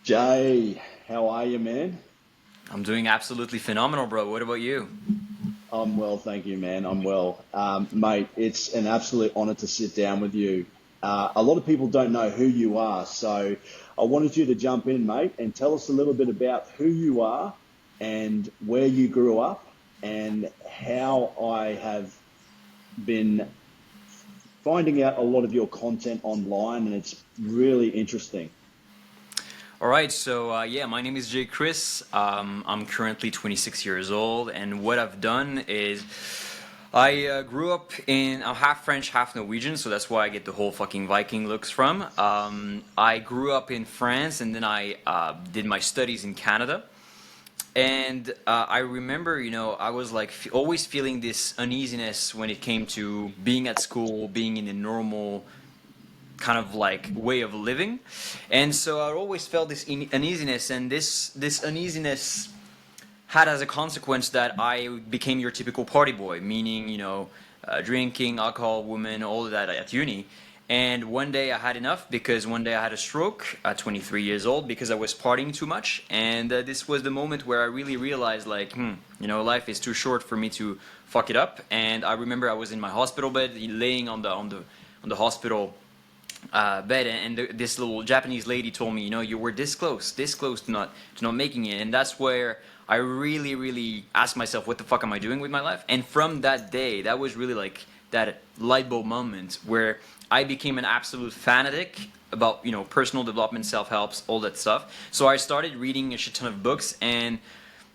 Jay, how are you, man? I'm doing absolutely phenomenal, bro. What about you? I'm well, thank you, man. I'm well. Mate, it's an absolute honor to sit down with you. A lot of people don't know who you are, so I wanted you to jump in, mate, and tell us a little bit about who you are and where you grew up and how I have been finding out a lot of your content online, and it's really interesting. All right, so yeah, my name is Jay Chris. I'm currently 26 years old, and what I've done is I grew up in I'm half French, half Norwegian, so that's why I get the whole fucking Viking looks from. I grew up in France, and then I did my studies in Canada. And I remember, I was like always feeling this uneasiness when it came to being at school, being in a normal kind of like way of living, and so I always felt this uneasiness, and this uneasiness had as a consequence that I became your typical party boy, meaning drinking, alcohol, women, all of that at uni. And one day I had enough because one day I had a stroke at 23 years old because I was partying too much, and this was the moment where I really realized like, life is too short for me to fuck it up. And I remember I was in my hospital bed, laying on the hospital bed, and this little Japanese lady told me, you were this close to not making it, and that's where I really, really asked myself, what the fuck am I doing with my life? And from that day, that was really like that light bulb moment where I became an absolute fanatic about personal development, self helps, all that stuff. So I started reading a shit ton of books, and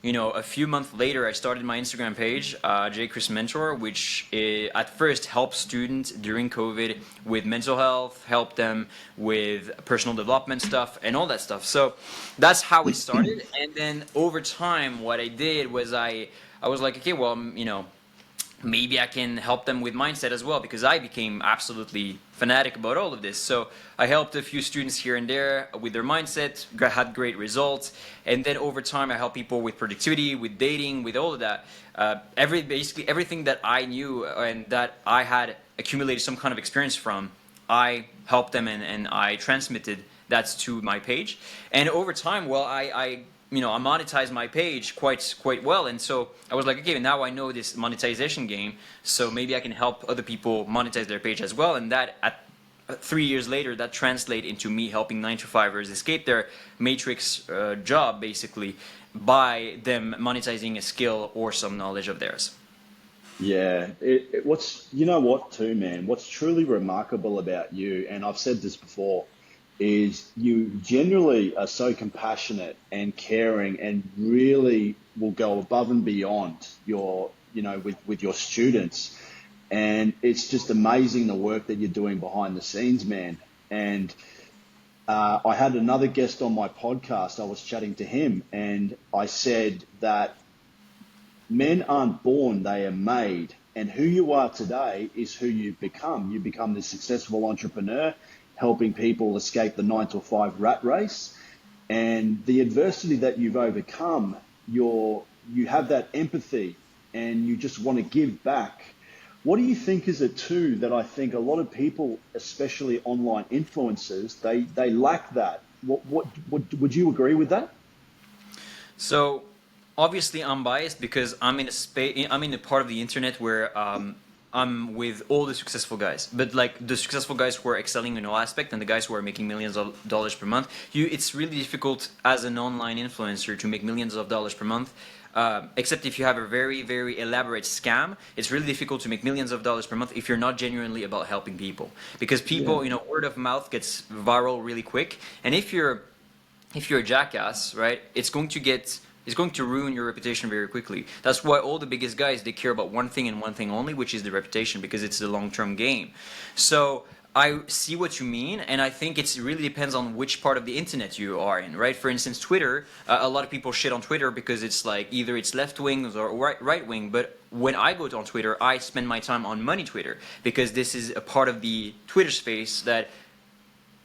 a few months later, I started my Instagram page, J. Chris Mentor, which at first helped students during COVID with mental health, helped them with personal development stuff, and all that stuff. So that's how it started. And then over time, what I did was I was like, okay, well, maybe I can help them with mindset as well, because I became absolutely fanatic about all of this. So I helped a few students here and there with their mindset, had great results, and then over time I help people with productivity, with dating, with all of that. Basically everything that I knew and that I had accumulated some kind of experience from, I helped them, and I transmitted that to my page. And over time, well, I monetized my page quite well, and so I was like, okay, now I know this monetization game, so maybe I can help other people monetize their page as well. And that at 3 years later, that translate into me helping 9 to 5ers escape their matrix job, basically, by them monetizing a skill or some knowledge of theirs. Yeah, what's you know what too, man. What's truly remarkable about you, and I've said this before, is you generally are so compassionate and caring, and really will go above and beyond with your students, and it's just amazing the work that you're doing behind the scenes, man. And I had another guest on my podcast. I was chatting to him, and I said that men aren't born, they are made. And who you are today is who you become. You become this successful entrepreneur, helping people escape the 9 to 5 rat race. And the adversity that you've overcome, you have that empathy and you just want to give back. What do you think is it too that I think a lot of people, especially online influencers, they lack that? What would you agree with that? So obviously I'm biased because I'm in a part of the internet where I'm with all the successful guys, but like the successful guys who are excelling in all aspect, and the guys who are making millions of dollars per month. It's really difficult as an online influencer to make millions of dollars per month. Except if you have a very, very elaborate scam, it's really difficult to make millions of dollars per month if you're not genuinely about helping people. Because Yeah. people, word of mouth gets viral really quick, and if you're a jackass, right, it's going to ruin your reputation very quickly. That's why all the biggest guys, they care about one thing and one thing only, which is the reputation, because it's the long-term game. So I see what you mean, and I think it really depends on which part of the internet you are in, right? For instance, Twitter, a lot of people shit on Twitter because it's like either it's left wing or right wing, but when I go on Twitter, I spend my time on money Twitter, because this is a part of the Twitter space that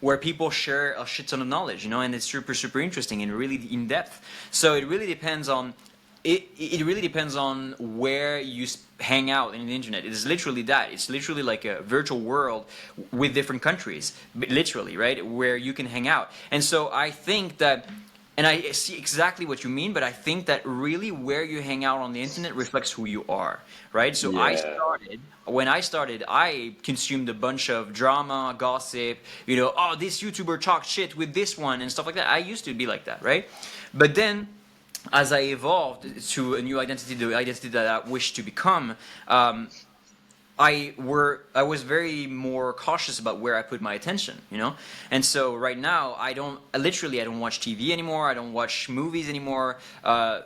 where people share a shit ton of knowledge, and it's super, super interesting and really in depth. So it really depends on it really depends on where you hang out in the internet. It is literally that. It's literally like a virtual world with different countries, literally, right? Where you can hang out. And so I think that, and I see exactly what you mean, but I think that really where you hang out on the internet reflects who you are, right? So Yeah. when I started, I consumed a bunch of drama, gossip, oh, this YouTuber talked shit with this one and stuff like that. I used to be like that, right? But then as I evolved to a new identity, the identity that I wish to become, I was very more cautious about where I put my attention. And so right now I don't watch TV anymore. I don't watch movies anymore.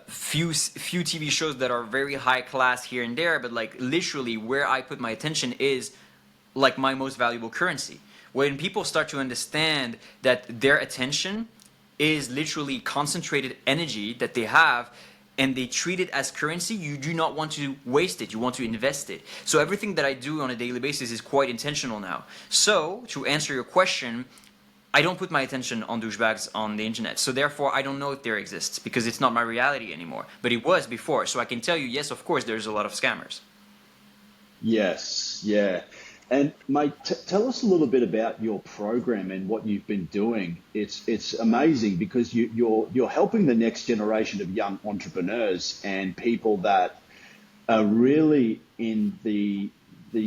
Few TV shows that are very high class here and there, but like literally where I put my attention is like my most valuable currency. When people start to understand that their attention is literally concentrated energy that they have, and they treat it as currency, you do not want to waste it. You want to invest it. So everything that I do on a daily basis is quite intentional now. So to answer your question, I don't put my attention on douchebags on the internet. So therefore, I don't know if there exists because it's not my reality anymore. But it was before. So I can tell you, yes, of course, there's a lot of scammers. Yes, yeah. And mate, tell us a little bit about your program and what you've been doing. It's amazing because you're helping the next generation of young entrepreneurs and people that are really in the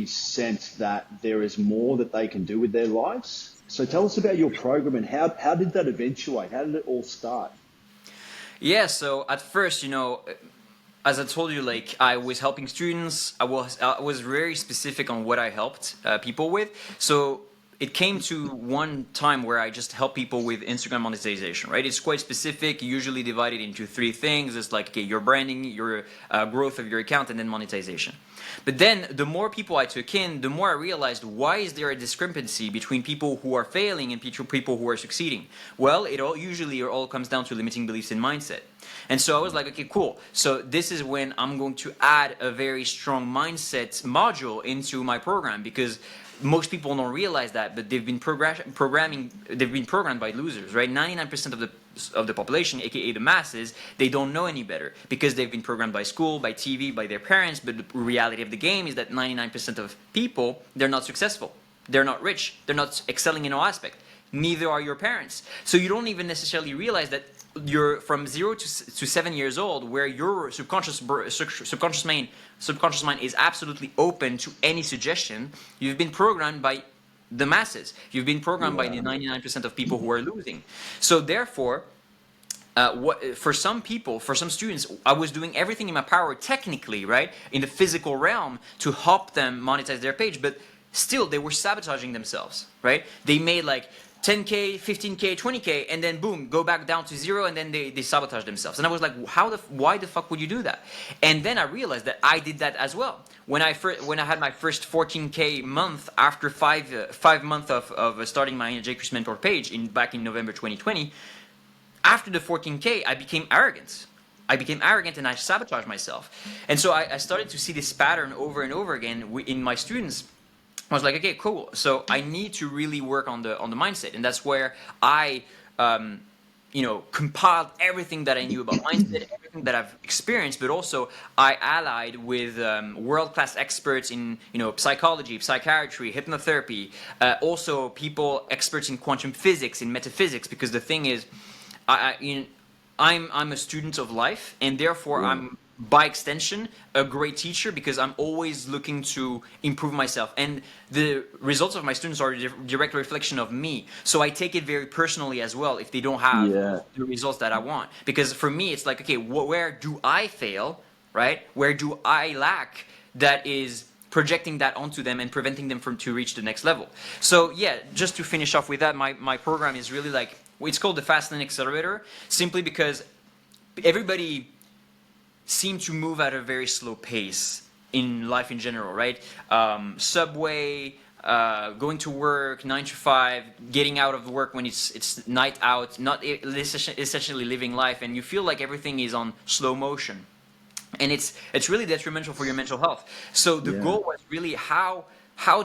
sense that there is more that they can do with their lives. So tell us about your program and how did that eventuate? How did it all start? Yeah, so at first, as I told you, like I was helping students. I was very specific on what I helped people with. So it came to one time where I just help people with Instagram monetization. Right? It's quite specific. Usually divided into three things. It's like okay, your branding, your growth of your account, and then monetization. But then the more people I took in, the more I realized why is there a discrepancy between people who are failing and people who are succeeding? Well, it all comes down to limiting beliefs and mindset. And so I was like, okay, cool. So this is when I'm going to add a very strong mindset module into my program because most people don't realize that, but they've been programmed by losers, right? 99% of the population, aka the masses, they don't know any better because they've been programmed by school, by TV, by their parents. But the reality of the game is that 99% of people, they're not successful, they're not rich, they're not excelling in all aspect. Neither are your parents. So you don't even necessarily realize that you're from 0 to 7 years old, where your subconscious mind is absolutely open to any suggestion. You've been programmed by the masses. You've been programmed by the Yeah. 99% of people who are losing. So therefore, for some people, for some students, I was doing everything in my power, technically, right, in the physical realm, to help them monetize their page, but still they were sabotaging themselves, right? They made like 10K, 15K, 20K, and then boom, go back down to zero, and then they sabotage themselves. And I was like, why the fuck would you do that? And then I realized that I did that as well. When I had my first 14K month after 5 months of starting my J. Chris Mentor page back in November 2020, after the 14K, I became arrogant. I became arrogant and I sabotaged myself. And so I started to see this pattern over and over again in my students. I was like, okay, cool. So I need to really work on the mindset, and that's where I, compiled everything that I knew about mindset, everything that I've experienced, but also I allied with world-class experts in psychology, psychiatry, hypnotherapy, also people experts in quantum physics, in metaphysics, because the thing is, I'm a student of life, and therefore Yeah. I'm by extension a great teacher because I'm always looking to improve myself, and the results of my students are a direct reflection of me. So I take it very personally as well if they don't have Yeah. the results that I want, because for me it's like, okay, where do I fail, right? Where do I lack that is projecting that onto them and preventing them from to reach the next level. So yeah, just to finish off with that, my program is really like, it's called the Fast Lane Accelerator, simply because everybody seem to move at a very slow pace in life in general, right? Subway, going to work, 9 to 5, getting out of work when it's night out, not essentially living life, and you feel like everything is on slow motion, and it's really detrimental for your mental health. So the Yeah. goal was really how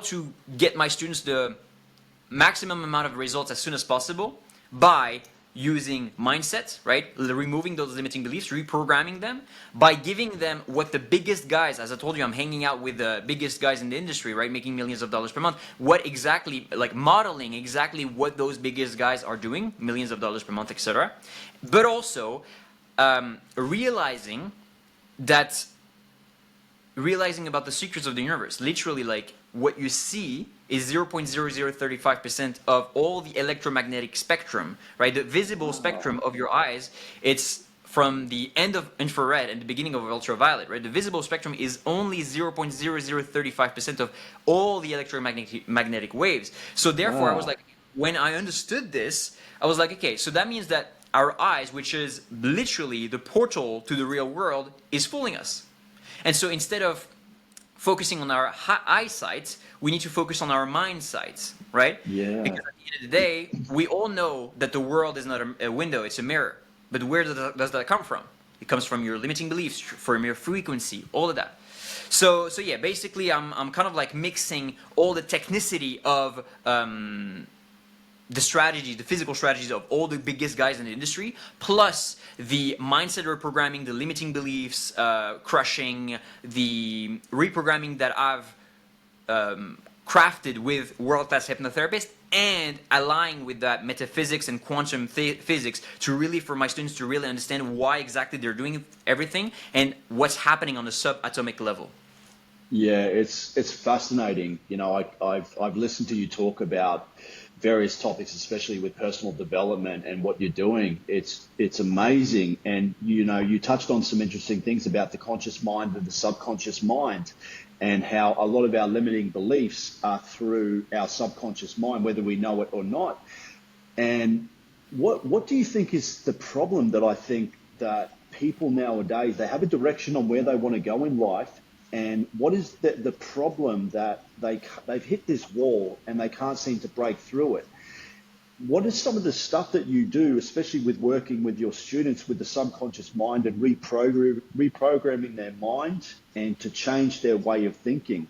to get my students the maximum amount of results as soon as possible by using mindsets, right? Removing those limiting beliefs, reprogramming them by giving them what the biggest guys, as I told you, I'm hanging out with the biggest guys in the industry, right? Making millions of dollars per month. What exactly, like modeling exactly what those biggest guys are doing, millions of dollars per month, etc. But also realizing that realizing about the secrets of the universe. Literally, like what you see is 0.0035% of all the electromagnetic spectrum, right? The visible spectrum of your eyes, it's from the end of infrared and the beginning of ultraviolet, right? The visible spectrum is only 0.0035% of all the electromagnetic waves. So therefore, I was Wow. like, when I understood this, I was like, okay, so that means that our eyes, which is literally the portal to the real world, is fooling us. And so instead of focusing on our eyesight, we need to focus on our mind sight, right? Yeah. Because at the end of the day, we all know that the world is not a window, it's a mirror. But where does that come from? It comes from your limiting beliefs, from your frequency, all of that. So yeah, basically I'm kind of like mixing all the technicity of the strategies, the physical strategies of all the biggest guys in the industry, plus the mindset reprogramming, the limiting beliefs, crushing, the reprogramming that I've crafted with world-class hypnotherapists, and aligning with that metaphysics and quantum physics to really, for my students to really understand why exactly they're doing everything and what's happening on the subatomic level. Yeah, it's fascinating. You know, I've listened to you talk about various topics, especially with personal development and what you're doing. It's amazing. And you know, you touched on some interesting things about the conscious mind and the subconscious mind, and how a lot of our limiting beliefs are through our subconscious mind, whether we know it or not. And what do you think is the problem that I think that people nowadays, they have a direction on where they want to go in life, and what is the problem that they've hit this wall and they can't seem to break through it? What is some of the stuff that you do, especially with working with your students with the subconscious mind and reprogramming their mind and to change their way of thinking?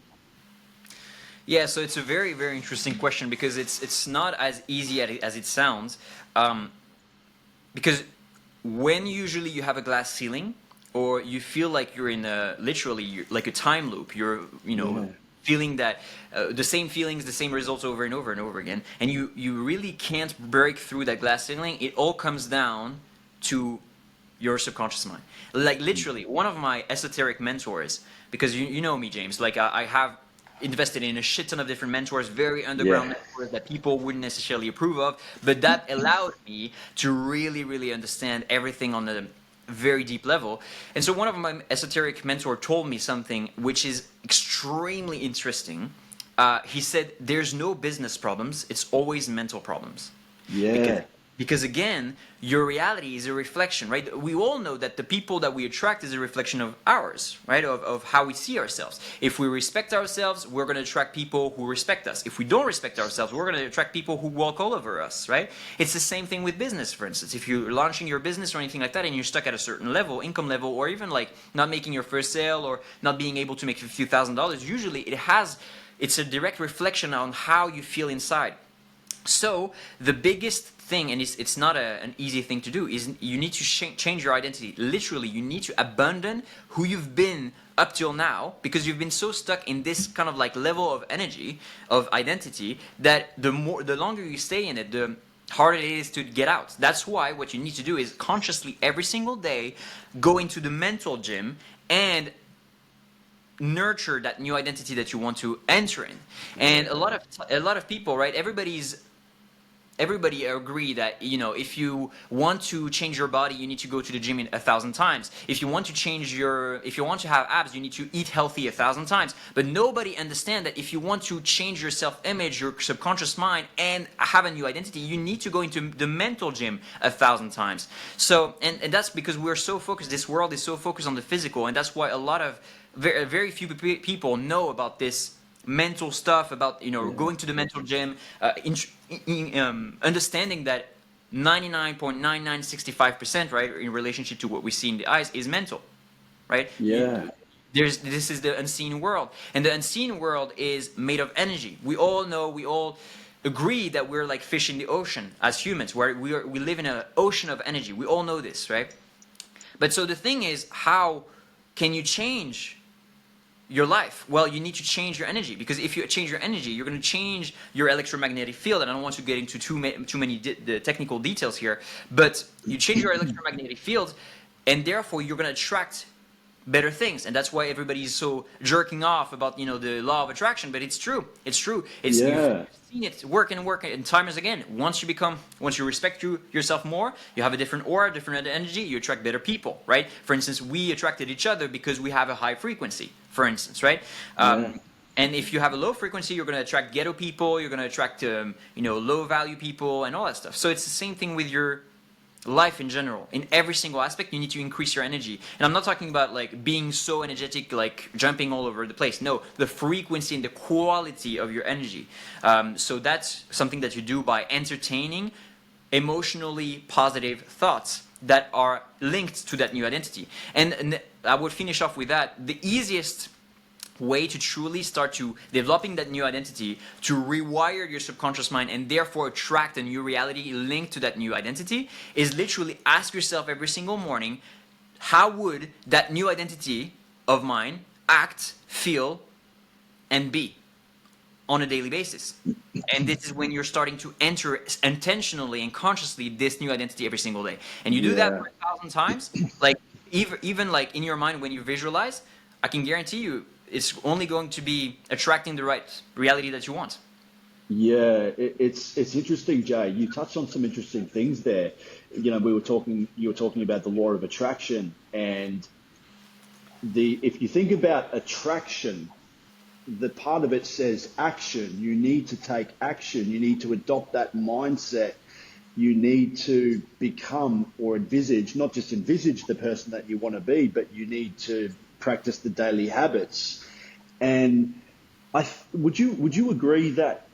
Yeah, so it's a very, very interesting question because it's not as easy as it sounds. Because when usually you have a glass ceiling, or you feel like you're in a literally like a time loop, you're Yeah. feeling that the same feelings, the same results over and over and over again, and you really can't break through that glass ceiling. It all comes down to your subconscious mind. Like literally, one of my esoteric mentors, because you know me, James. Like I have invested in a shit ton of different mentors, very underground Yeah. mentors that people wouldn't necessarily approve of, but that allowed me to really, really understand everything on a very deep level. And so one of my esoteric mentor told me something which is extremely interesting. He said, "There's no business problems; it's always mental problems." because Yeah. because again, your reality is a reflection, right? We all know that the people that we attract is a reflection of ours, right? Of how we see ourselves. If we respect ourselves, we're going to attract people who respect us. If we don't respect ourselves, we're going to attract people who walk all over us, right? It's the same thing with business, for instance. If you're launching your business or anything like that and you're stuck at a certain level, income level, or even like not making your first sale or not being able to make a few $1,000s, usually it's a direct reflection on how you feel inside. So the biggest thing, and it's not an easy thing to do, is you need to change your identity. Literally, you need to abandon who you've been up till now, because you've been so stuck in this kind of like level of energy, of identity, that the longer you stay in it, the harder it is to get out. That's why what you need to do is consciously every single day go into the mental gym and nurture that new identity that you want to enter in. And a lot of people, right? Everybody agree that if you want to change your body, you need to go to the gym 1,000 times. If you want to have abs, you need to eat healthy 1,000 times. But nobody understand that if you want to change your self-image, your subconscious mind, and have a new identity, you need to go into the mental gym 1,000 times. So and that's because we're so focused. This world is so focused on the physical, and that's why a lot of very few people know about this mental stuff, about Yeah. going to the mental gym, understanding that 99.9965%, right, in relationship to what we see in the eyes, is mental, right? Yeah. This is the unseen world, and the unseen world is made of energy. We all know, we all agree that we're like fish in the ocean as humans, where we live in an ocean of energy. We all know this, right? But so the thing is, how can you change your life? Well, you need to change your energy, because if you change your energy, you're going to change your electromagnetic field. And I don't want to get into too many the technical details here, but you change your electromagnetic field, and therefore you're going to attract better things. And that's why everybody is so jerking off about the law of attraction. But it's true. It's true. You've Yeah. seen it work and work and time is again. Once you respect yourself more, you have a different aura, different energy, you attract better people, right? For instance, we attracted each other because we have a high frequency, for instance, right? Yeah. And if you have a low frequency, you're going to attract ghetto people, you're going to attract low value people and all that stuff. So it's the same thing with your life in general. In every single aspect, you need to increase your energy. And I'm not talking about like being so energetic, like jumping all over the place. No, the frequency and the quality of your energy. So that's something that you do by entertaining emotionally positive thoughts that are linked to that new identity. And I would finish off with that. The easiest way to truly start to developing that new identity, to rewire your subconscious mind and therefore attract a new reality linked to that new identity, is literally ask yourself every single morning, how would that new identity of mine act, feel, and be on a daily basis? And this is when you're starting to enter intentionally and consciously this new identity every single day. And you do that Yeah. for 1,000 times, like even like in your mind when you visualize, I can guarantee you it's only going to be attracting the right reality that you want. Yeah, it's interesting, Jay. You touched on some interesting things there. You were talking about the law of attraction, and if you think about attraction, the part of it says action. You need to take action. You need to adopt that mindset. You need to become or envisage, not just envisage the person that you want to be, but you need to practice the daily habits. And would you agree that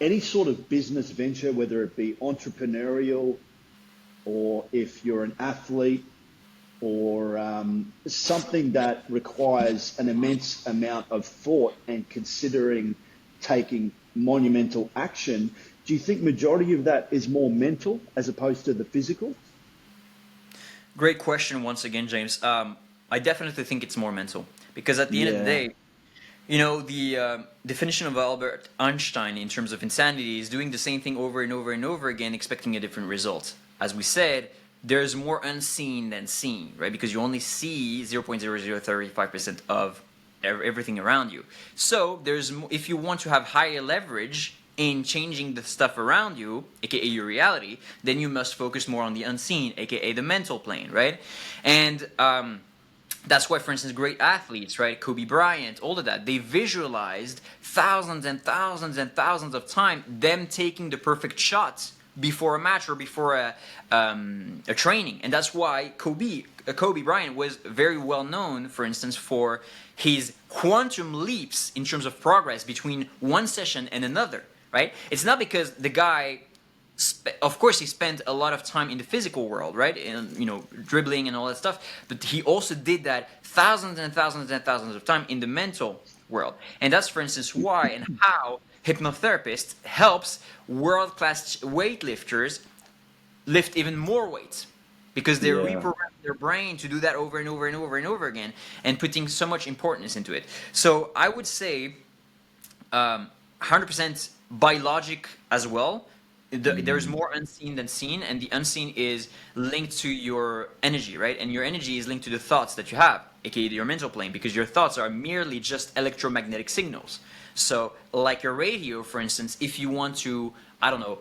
any sort of business venture, whether it be entrepreneurial or if you're an athlete or something that requires an immense amount of thought and considering taking monumental action, do you think majority of that is more mental as opposed to the physical? Great question once again, James. I definitely think it's more mental, because at the end of the Yeah, day, the definition of Albert Einstein in terms of insanity is doing the same thing over and over and over again, expecting a different result. As we said, there's more unseen than seen, right? Because you only see 0.0035% of everything around you. So if you want to have higher leverage in changing the stuff around you, aka your reality, then you must focus more on the unseen, aka the mental plane, right? And that's why, for instance, great athletes, right, Kobe Bryant, all of that, they visualized thousands and thousands and thousands of times them taking the perfect shots before a match or before a training. And that's why Kobe Bryant was very well known, for instance, for his quantum leaps in terms of progress between one session and another, right? It's not because the guy, of course, he spent a lot of time in the physical world, right? And dribbling and all that stuff. But he also did that thousands and thousands and thousands of time in the mental world. And that's, for instance, why and how hypnotherapist helps world-class weightlifters lift even more weights, because they yeah, reprogram their brain to do that over and over and over and over again, and putting so much importance into it. So I would say 100% by logic as well. There's more unseen than seen, and the unseen is linked to your energy, right? And your energy is linked to the thoughts that you have, aka your mental plane, because your thoughts are merely just electromagnetic signals. So, like your radio, for instance, if you want to, I don't know,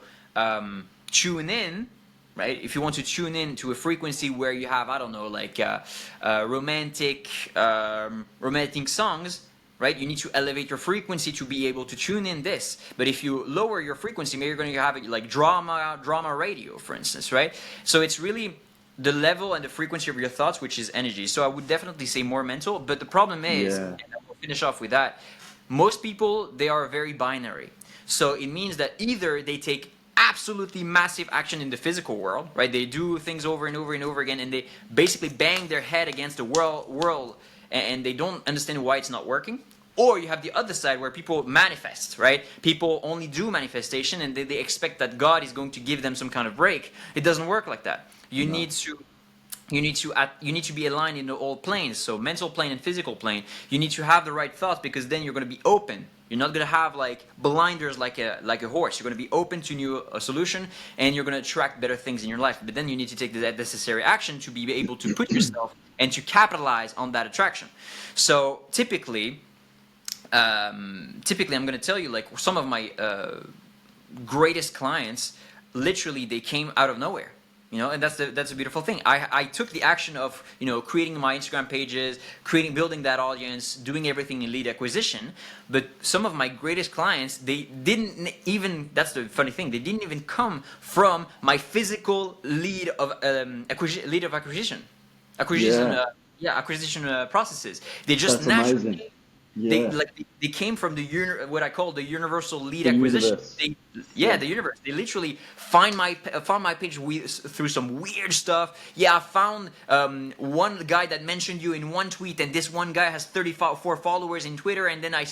tune in, right? If you want to tune in to a frequency where you have, I don't know, like romantic songs, right? You need to elevate your frequency to be able to tune in this. But if you lower your frequency, maybe you're going to have it like drama radio, for instance, right? So it's really the level and the frequency of your thoughts, which is energy. So I would definitely say more mental. But the problem is, yeah, and I will finish off with that, most people, they are very binary. So it means that either they take absolutely massive action in the physical world, right? They do things over and over and over again, and they basically bang their head against the world and they don't understand why it's not working. Or you have the other side where people manifest, right? People only do manifestation and they expect that God is going to give them some kind of break. It doesn't work like that. No. You need to be aligned in all planes, so mental plane and physical plane. You need to have the right thoughts, because then you're going to be open. You're not going to have like blinders like a horse. You're going to be open to new solution, and you're going to attract better things in your life. But then you need to take the necessary action to be able to put yourself and to capitalize on that attraction. So typically I'm going to tell you, like, some of my greatest clients, literally they came out of nowhere. And that's a beautiful thing. I took the action of creating my Instagram pages, building that audience, doing everything in lead acquisition. But some of my greatest clients, they didn't even. That's the funny thing. They didn't even come from my physical lead of acquisition, Yeah, acquisition processes. They just that's amazing. naturally. Yeah, They came from what I call the universal lead the acquisition. universe. Yeah, Yeah, the universe. They literally found my page through some weird stuff. Yeah, I found one guy that mentioned you in one tweet, and this one guy has 34 followers in Twitter, and then I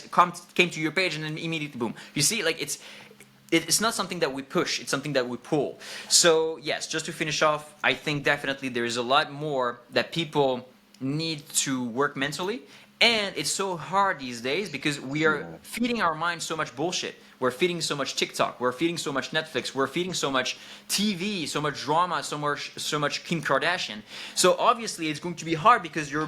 came to your page, and then immediately boom. You see, like it's not something that we push, it's something that we pull. So yes, just to finish off, I think definitely there is a lot more that people need to work mentally. And it's so hard these days because we are yeah. feeding our minds so much bullshit. We're feeding so much TikTok, we're feeding so much Netflix, we're feeding so much TV, so much drama, so much Kim Kardashian. So obviously it's going to be hard because your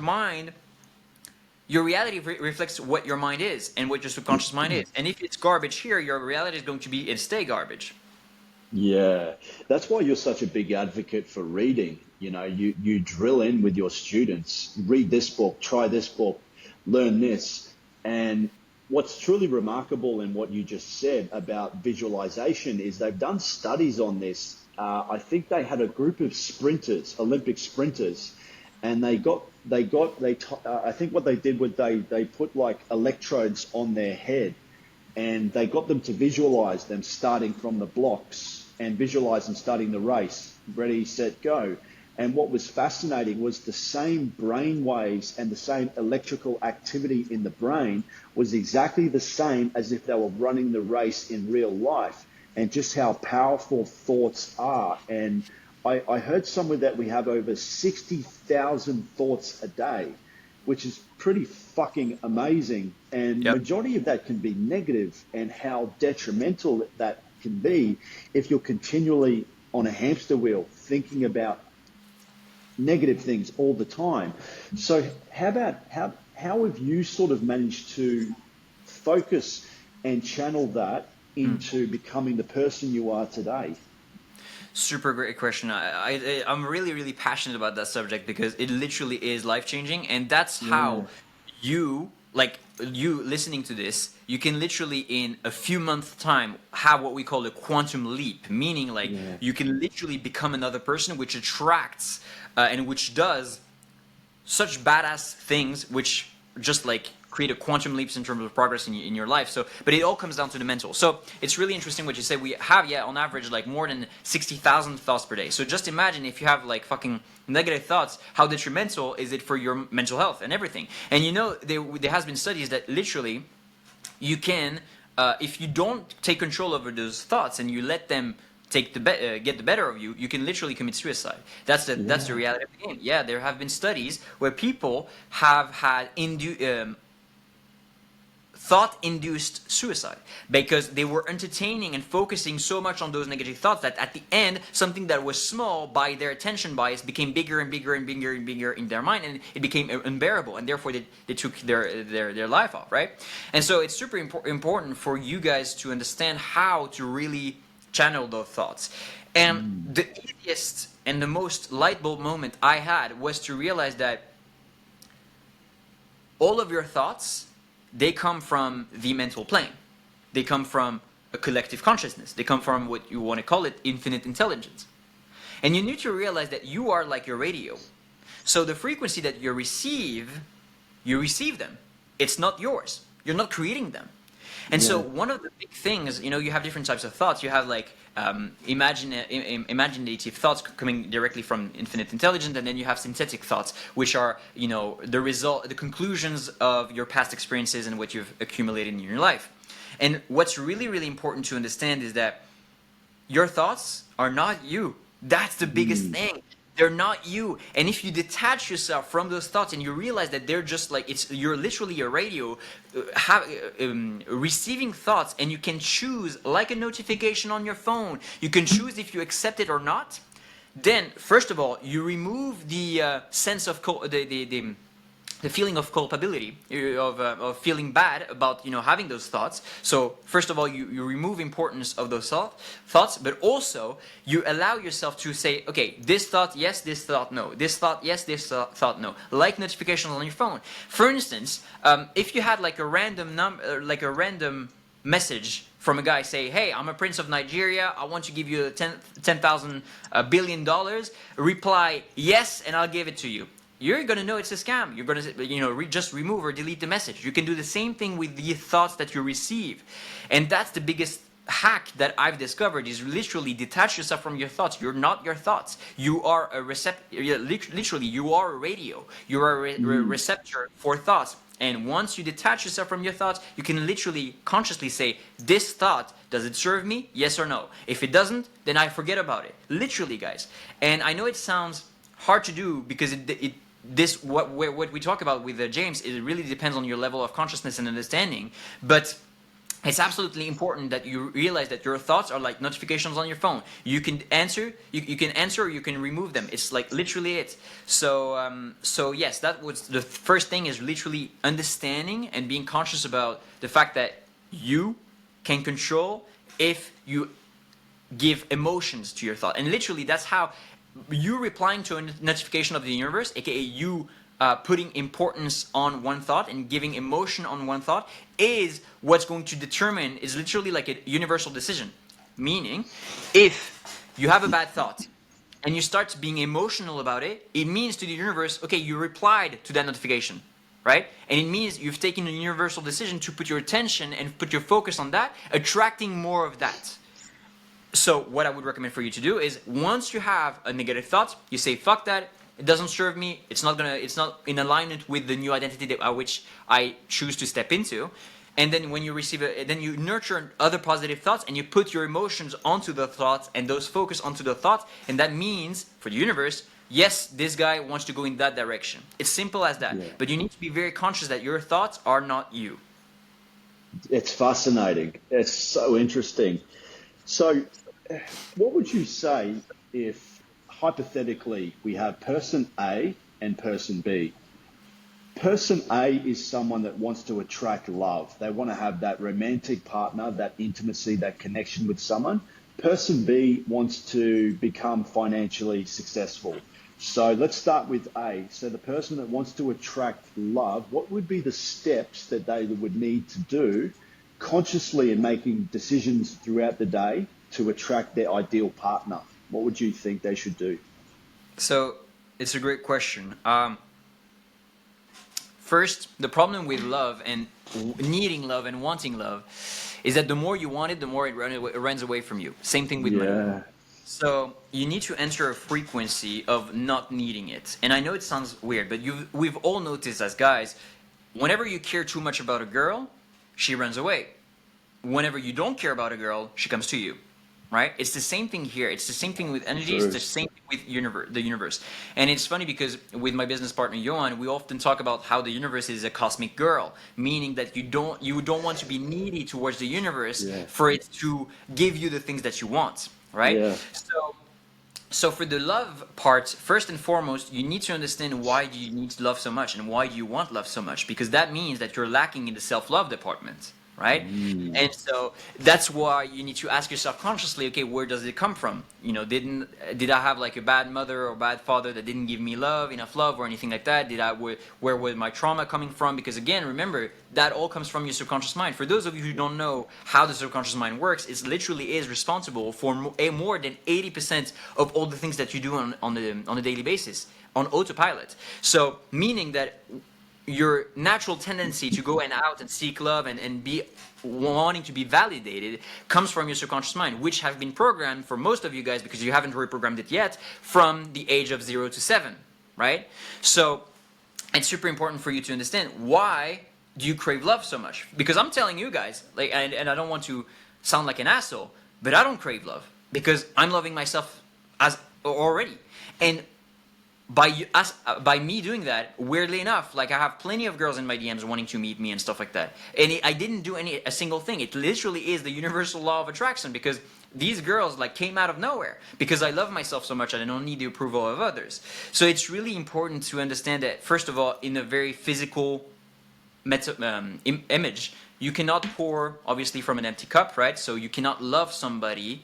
reality reflects what your mind is and what your subconscious mind is. And if it's garbage here, your reality is going to be and stay garbage. Yeah, that's why you're such a big advocate for reading. You drill in with your students, read this book, try this book, learn this. And what's truly remarkable in what you just said about visualization is they've done studies on this. I think they had a group of sprinters, Olympic sprinters, and I think what they did was they put like electrodes on their head, and they got them to visualize them starting from the blocks and visualize them starting the race. Ready, set, go. And what was fascinating was the same brain waves and the same electrical activity in the brain was exactly the same as if they were running the race in real life, and just how powerful thoughts are. And I heard somewhere that we have over 60,000 thoughts a day, which is pretty fucking amazing. And Yep. majority of that can be negative, and how detrimental that can be if you're continually on a hamster wheel thinking about negative things all the time. So how have you sort of managed to focus and channel that into becoming the person you are today? Super great question. I'm really, really passionate about that subject because it literally is life changing, and that's Yeah, how you listening to this, you can literally in a few months' time have what we call a quantum leap, meaning like yeah, you can literally become another person, which attracts and which does such badass things, which just like create a quantum leaps in terms of progress in your life. So, but it all comes down to the mental. So it's really interesting what you say. We have, yeah, on average, like more than 60,000 thoughts per day. So just imagine if you have like fucking negative thoughts, how detrimental is it for your mental health and everything. And there has been studies that literally you can, if you don't take control over those thoughts and you let them get the better of you, you can literally commit suicide. That's the yeah, reality of the game. Yeah, there have been studies where people have had thought-induced suicide because they were entertaining and focusing so much on those negative thoughts that at the end, something that was small by their attention bias became bigger and bigger and bigger and bigger in their mind, and it became unbearable, and therefore they took their life off, right? And so it's super important for you guys to understand how to really channel those thoughts. And the easiest and the most light bulb moment I had was to realize that all of your thoughts, they come from the mental plane. They come from a collective consciousness. They come from what you want to call it infinite intelligence. And you need to realize that you are like your radio. So the frequency that you receive them. It's not yours. You're not creating them. And so yeah, one of the big things, you have different types of thoughts. You have like imaginative thoughts coming directly from infinite intelligence, and then you have synthetic thoughts, which are, the conclusions of your past experiences and what you've accumulated in your life. And what's really, really important to understand is that your thoughts are not you. That's the biggest thing. They're not you. And if you detach yourself from those thoughts and you realize that they're just like, you're literally a radio receiving thoughts, and you can choose, like a notification on your phone, you can choose if you accept it or not. Then, first of all, you remove the sense of the feeling of culpability, of feeling bad about having those thoughts. So first of all, you remove importance of those thoughts, but also you allow yourself to say, okay, this thought yes, this thought no, this thought yes, this thought no, like notifications on your phone. For instance, if you had like a random message from a guy say, hey, I'm a prince of Nigeria, I want to give you $10,000 billion, reply yes and I'll give it to you. You're going to know it's a scam. You're going to just remove or delete the message. You can do the same thing with the thoughts that you receive. And that's the biggest hack that I've discovered, is literally detach yourself from your thoughts. You're not your thoughts. You are a literally, you are a radio. You are a receptor for thoughts. And once you detach yourself from your thoughts, you can literally consciously say, this thought, does it serve me? Yes or no? If it doesn't, then I forget about it. Literally, guys. And I know it sounds hard to do because what we talk about with James, it really depends on your level of consciousness and understanding, but it's absolutely important that you realize that your thoughts are like notifications on your phone. You can answer, you can answer, or you can remove them. It's like literally it. So yes, that was the first thing, is literally understanding and being conscious about the fact that you can control if you give emotions to your thought. And literally, that's how you replying to a notification of the universe, aka you putting importance on one thought and giving emotion on one thought, is what's going to determine, is literally like a universal decision. Meaning, if you have a bad thought and you start being emotional about it, it means to the universe, okay, you replied to that notification, right? And it means you've taken a universal decision to put your attention and put your focus on that, attracting more of that. So what I would recommend for you to do is, once you have a negative thought, you say, fuck that, it doesn't serve me, it's not in alignment with the new identity which I choose to step into. And then when you receive it, then you nurture other positive thoughts, and you put your emotions onto the thoughts, and those focus onto the thoughts. And that means, for the universe, yes, this guy wants to go in that direction. It's simple as that. Yeah. But you need to be very conscious that your thoughts are not you. It's fascinating. It's so interesting. So what would you say if, hypothetically, we have person A and person B? Person A is someone that wants to attract love. They want to have that romantic partner, that intimacy, that connection with someone. Person B wants to become financially successful. So let's start with A. So the person that wants to attract love, what would be the steps that they would need to do consciously in making decisions throughout the day to attract their ideal partner? What would you think they should do? So it's a great question. First, the problem with love and needing love and wanting love is that the more you want it, the more it runs away from you. Same thing with money. So you need to enter a frequency of not needing it. And I know it sounds weird, but we've all noticed as guys, whenever you care too much about a girl, she runs away. Whenever you don't care about a girl, she comes to you. Right? It's the same thing here. It's the same thing with energy. It's the same thing with the universe. And it's funny because with my business partner Johan, we often talk about how the universe is a cosmic girl, meaning that you don't want to be needy towards the universe for it to give you the things that you want. Right? Yeah. So for the love part, first and foremost, you need to understand why you need love so much and why you want love so much, because that means that you're lacking in the self-love department. Right? And so that's why you need to ask yourself consciously, okay, where does it come from? Did I have like a bad mother or bad father that didn't give me enough love or anything like that? Where was my trauma coming from? Because again, remember, that all comes from your subconscious mind. For those of you who don't know how the subconscious mind works, it literally is responsible for more than 80% of all the things that you do on a daily basis, on autopilot. So meaning that your natural tendency to go and out and seek love and be wanting to be validated comes from your subconscious mind, which have been programmed for most of you guys, because you haven't reprogrammed it yet, from the age of 0 to 7, right? So it's super important for you to understand why do you crave love so much. Because I'm telling you guys, like, and I don't want to sound like an asshole, but I don't crave love because I'm loving myself as already. And by me doing that, weirdly enough, like I have plenty of girls in my DMs wanting to meet me and stuff like that, and I didn't do a single thing. It literally is the universal law of attraction, because these girls like came out of nowhere because I love myself so much and I don't need the approval of others. So it's really important to understand that, first of all, in a very physical image, you cannot pour obviously from an empty cup, right? So you cannot love somebody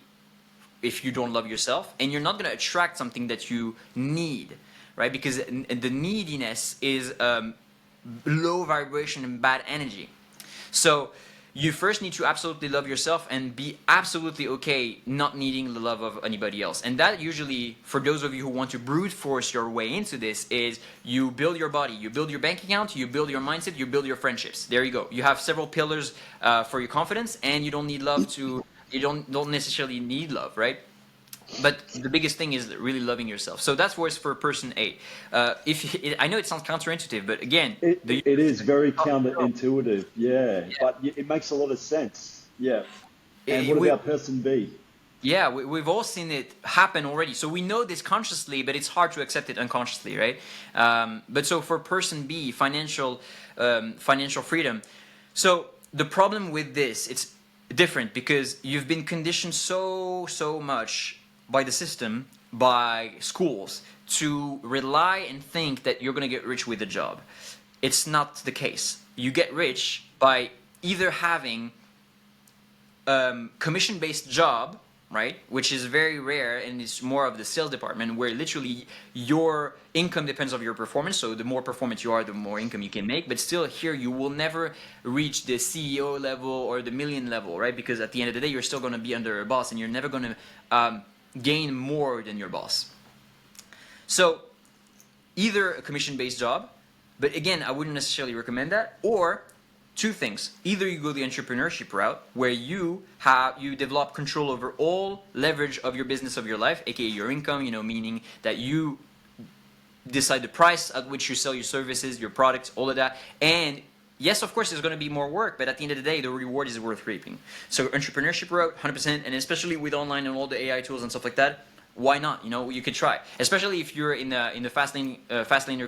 if you don't love yourself, and you're not going to attract something that you need, right? Because the neediness is low vibration and bad energy. So you first need to absolutely love yourself and be absolutely okay not needing the love of anybody else. And that usually, for those of you who want to brute force your way into this, is you build your body, you build your bank account, you build your mindset, you build your friendships. There you go. You have several pillars for your confidence, and you don't need love to, you don't necessarily need love, right? But the biggest thing is really loving yourself. So that's what's for person A. I know it sounds counterintuitive, but again, It is very counterintuitive, yeah, but it makes a lot of sense. Yeah. And what we, about person B? yeah, we've all seen it happen already. So we know this consciously, but it's hard to accept it unconsciously, right? But so for person B, financial freedom. So the problem with this, it's different because you've been conditioned so much by the system, by schools, to rely and think that you're going to get rich with a job. It's not the case. You get rich by either having commission-based job, right, which is very rare, and it's more of the sales department, where literally your income depends on your performance. So the more performance you are, the more income you can make. But still, here you will never reach the CEO level or the million level, right? Because at the end of the day, you're still going to be under a boss, and you're never going to gain more than your boss. So either a commission-based job, but again, I wouldn't necessarily recommend that, or two things. Either you go the entrepreneurship route, where you develop control over all leverage of your business, of your life, aka your income, meaning that you decide the price at which you sell your services, your products, all of that. And yes, of course, there's going to be more work, but at the end of the day, the reward is worth reaping. So entrepreneurship route, 100%, and especially with online and all the AI tools and stuff like that, why not? You could try. Especially if you're in the Fast Lane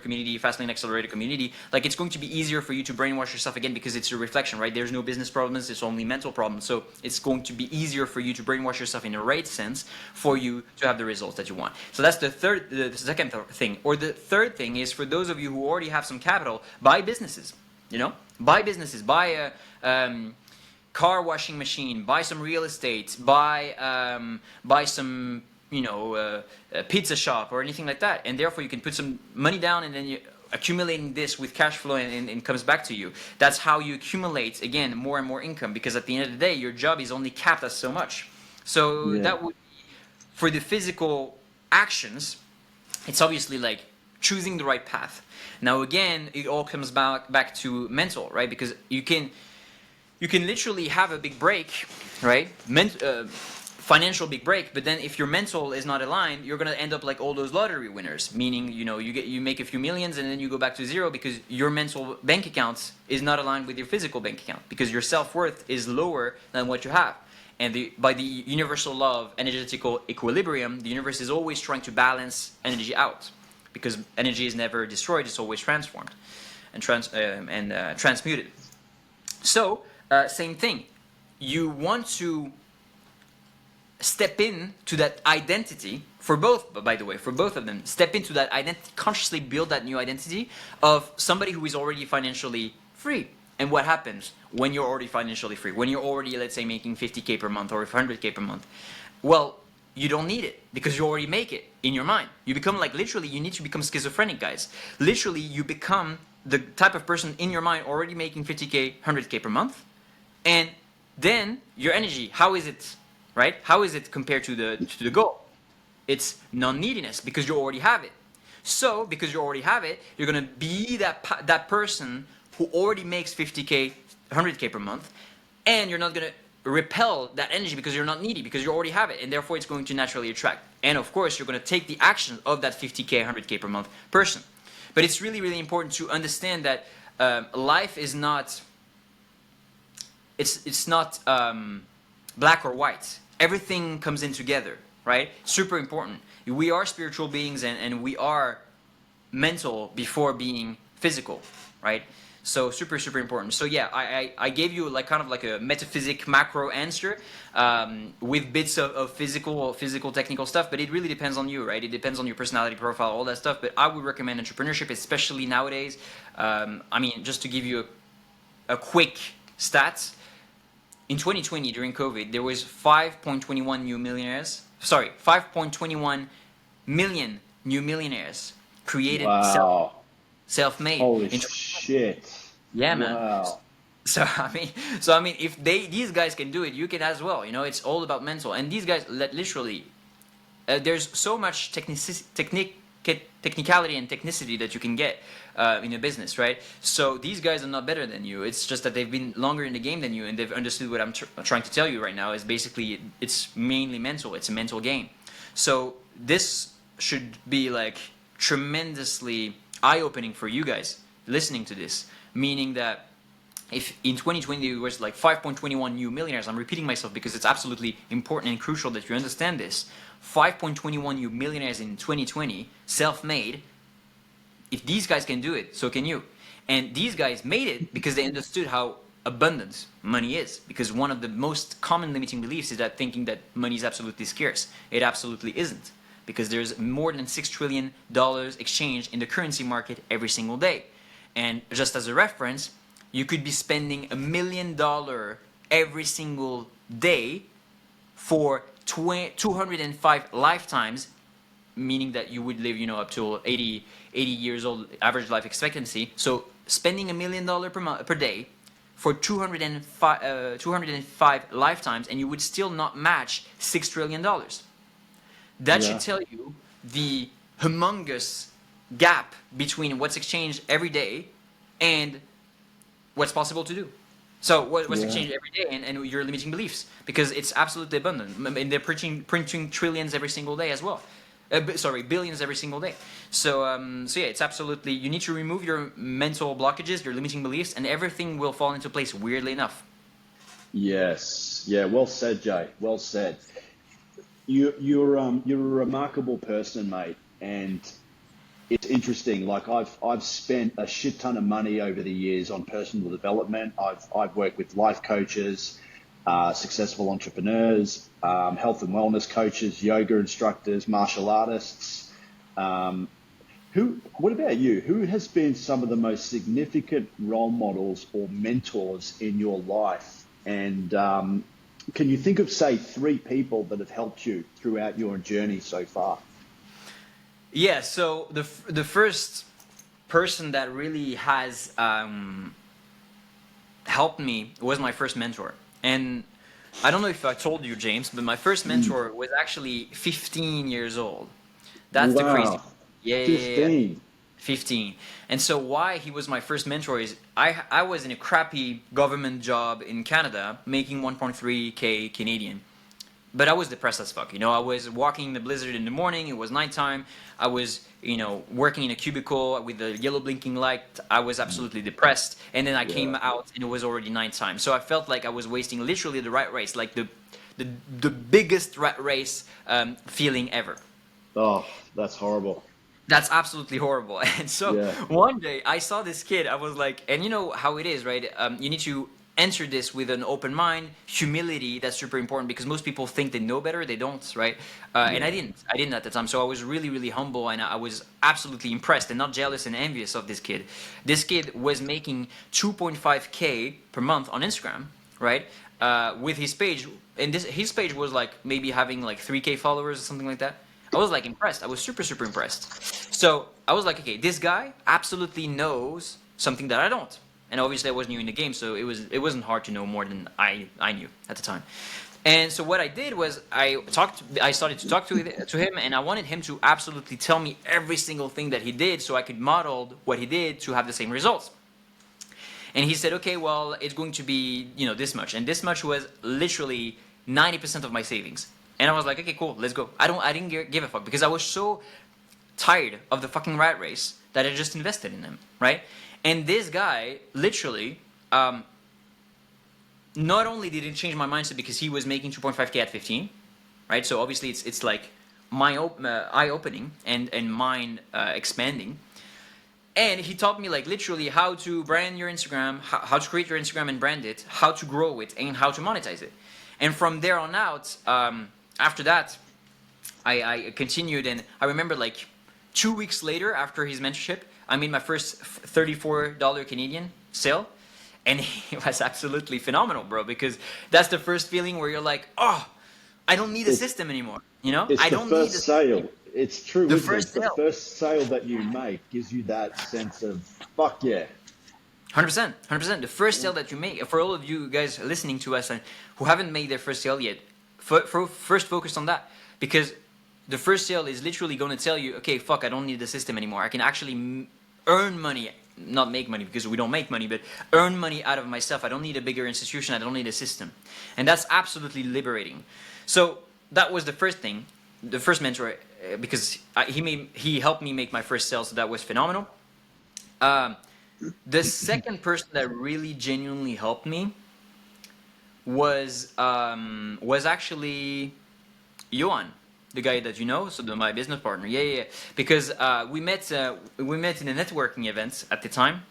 community, Fast Lane Accelerator community. Like, it's going to be easier for you to brainwash yourself again, because it's a reflection, right? There's no business problems, it's only mental problems. So it's going to be easier for you to brainwash yourself in the right sense for you to have the results that you want. So that's the second thing. Or the third thing is, for those of you who already have some capital, buy businesses. Buy businesses, buy a car washing machine, buy some real estate, buy some a pizza shop or anything like that, and therefore you can put some money down, and then you accumulating this with cash flow, and it comes back to you. That's how you accumulate, again, more and more income, because at the end of the day, your job is only capped at so much. So Yeah. that would be for the physical actions. It's obviously like choosing the right path. Now again, it all comes back to mental, right? Because you can literally have a big break, right? Financial big break, but then if your mental is not aligned, you're gonna end up like all those lottery winners. Meaning, you make a few millions and then you go back to zero because your mental bank account is not aligned with your physical bank account, because your self-worth is lower than what you have. And by the universal law of energetical equilibrium, the universe is always trying to balance energy out, because energy is never destroyed; it's always transformed and transmuted. So, same thing. You want to step in to that identity for both, by the way, for both of them. Step into that identity, consciously build that new identity of somebody who is already financially free. And what happens when you're already financially free? When you're already, let's say, making 50K per month or 100K per month? Well, you don't need it, because you already make it in your mind. You become like, literally, you need to become schizophrenic, guys. Literally, you become the type of person in your mind already making 50K, 100K per month. And then your energy, how is it? Right? How is it compared to the goal? It's non-neediness, because you already have it. So because you already have it, you're gonna be that person who already makes 50K, 100K per month, and you're not gonna repel that energy because you're not needy, because you already have it, and therefore it's going to naturally attract. And of course, you're gonna take the action of that 50K, 100K per month person. But it's really, really important to understand that life is not. It's not black or white. Everything comes in together, right? Super important. We are spiritual beings, and we are mental before being physical, right? So super, super important. So yeah, I gave you like kind of like a metaphysic macro answer with bits of physical technical stuff, but it really depends on you, right? It depends on your personality profile, all that stuff. But I would recommend entrepreneurship, especially nowadays. I mean, just to give you a quick stats, in 2020 during COVID, there was 5.21 new millionaires. Sorry, 5.21 million new millionaires created, Wow. self-made. Holy In shit. yeah, man. Wow. So I mean, if these guys can do it, you can as well. You know, it's all about mental. And these guys, literally, there's so much technicality and technicity that you can get in a business, right? So these guys are not better than you. It's just that they've been longer in the game than you, and they've understood what I'm trying to tell you right now. Is basically it's mainly mental. It's a mental game. So this should be like tremendously eye-opening for you guys listening to this. Meaning that if in 2020 there was like 5.21 new millionaires, I'm repeating myself because it's absolutely important and crucial that you understand this. 5.21 new millionaires in 2020, self-made. If these guys can do it, so can you. And these guys made it because they understood how abundant money is. Because one of the most common limiting beliefs is that thinking that money is absolutely scarce. It absolutely isn't. Because there's more than $6 trillion exchanged in the currency market every single day. And just as a reference, you could be spending $1 million every single day for 205 lifetimes, meaning that you would live, you know, up to 80 years old average life expectancy. So spending $1 million per day for 205 lifetimes, and you would still not match $6 trillion. That should Yeah. tell you the humongous gap between what's exchanged every day and what's possible to do. So what's Yeah. exchanged every day and your limiting beliefs, because it's absolutely abundant. And they're printing trillions every single day as well. Sorry, billions every single day. So yeah, it's absolutely, you need to remove your mental blockages, your limiting beliefs, and everything will fall into place, weirdly enough. Yes. Yeah. Well said, Jay. Well said. You're a remarkable person, mate, and it's interesting. Like I've spent a shit ton of money over the years on personal development. I've worked with life coaches, successful entrepreneurs, health and wellness coaches, yoga instructors, martial artists. Um, What about you? Who has been some of the most significant role models or mentors in your life? And can you think of, say, three people that have helped you throughout your journey so far? Yeah, so the first person that really has helped me was my first mentor. And I don't know if I told you, James, but my first Mm. mentor was actually 15 years old. That's the crazy. Wow, Yeah, yeah, yeah, yeah. 15. 15. And so why he was my first mentor is I was in a crappy government job in Canada making 1.3K Canadian. But I was depressed as fuck. You know, I was walking in the blizzard in the morning. It was nighttime. I was, you know, working in a cubicle with the yellow blinking light. I was absolutely depressed. And then I came Yeah. out and it was already nighttime. So I felt like I was wasting literally the rat race, like the, the biggest rat race feeling ever. Oh, that's horrible. That's absolutely horrible. And so Yeah. one day I saw this kid. I was like, and you know how it is, right? You need to enter this with an open mind, humility. That's super important because most people think they know better. They don't, right? And I Yeah. didn't. I didn't at the time. So I was really, really humble and I was absolutely impressed and not jealous and envious of this kid. This kid was making 2.5K per month on Instagram, right? With his page. And his page was like maybe having like 3K followers or something like that. I was like impressed. I was super, super impressed. So I was like, okay, this guy absolutely knows something that I don't. And obviously I was new in the game, so it wasn't hard to know more than I knew at the time. And so what I did was I started to talk to him, and I wanted him to absolutely tell me every single thing that he did, so I could model what he did to have the same results. And he said, okay, well, it's going to be, this much, and this much was literally 90% of my savings. And I was like, okay, cool, let's go. I didn't give a fuck because I was so tired of the fucking rat race that I just invested in him, right? And this guy literally. Not only did it change my mindset because he was making 2.5K at 15, right? So obviously it's like my eye opening and mind expanding. And he taught me like literally how to brand your Instagram, how to create your Instagram and brand it, how to grow it, and how to monetize it. And from there on out, after that, I continued, and I remember like 2 weeks later after his mentorship, I made my first $34 Canadian sale. And it was absolutely phenomenal, bro, because that's the first feeling where you're like, oh, I don't need a It, system anymore. it's I the don't need first sale. It's true, the isn't it? first It's the sale. first sale that you make gives you that sense of fuck yeah. 100%, 100%. The first Yeah. sale that you make, for all of you guys listening to us and who haven't made their first sale yet, first focus on that. Because the first sale is literally going to tell you, okay, fuck, I don't need the system anymore. I can actually earn money, not make money because we don't make money, but earn money out of myself. I don't need a bigger institution. I don't need a system. And that's absolutely liberating. So that was the first thing, the first mentor, because he helped me make my first sale, so that was phenomenal. Um, the second person that really genuinely helped me was actually Johan, the guy that you know, so my business partner. Yeah, yeah, yeah. Because we met in a networking event at the time,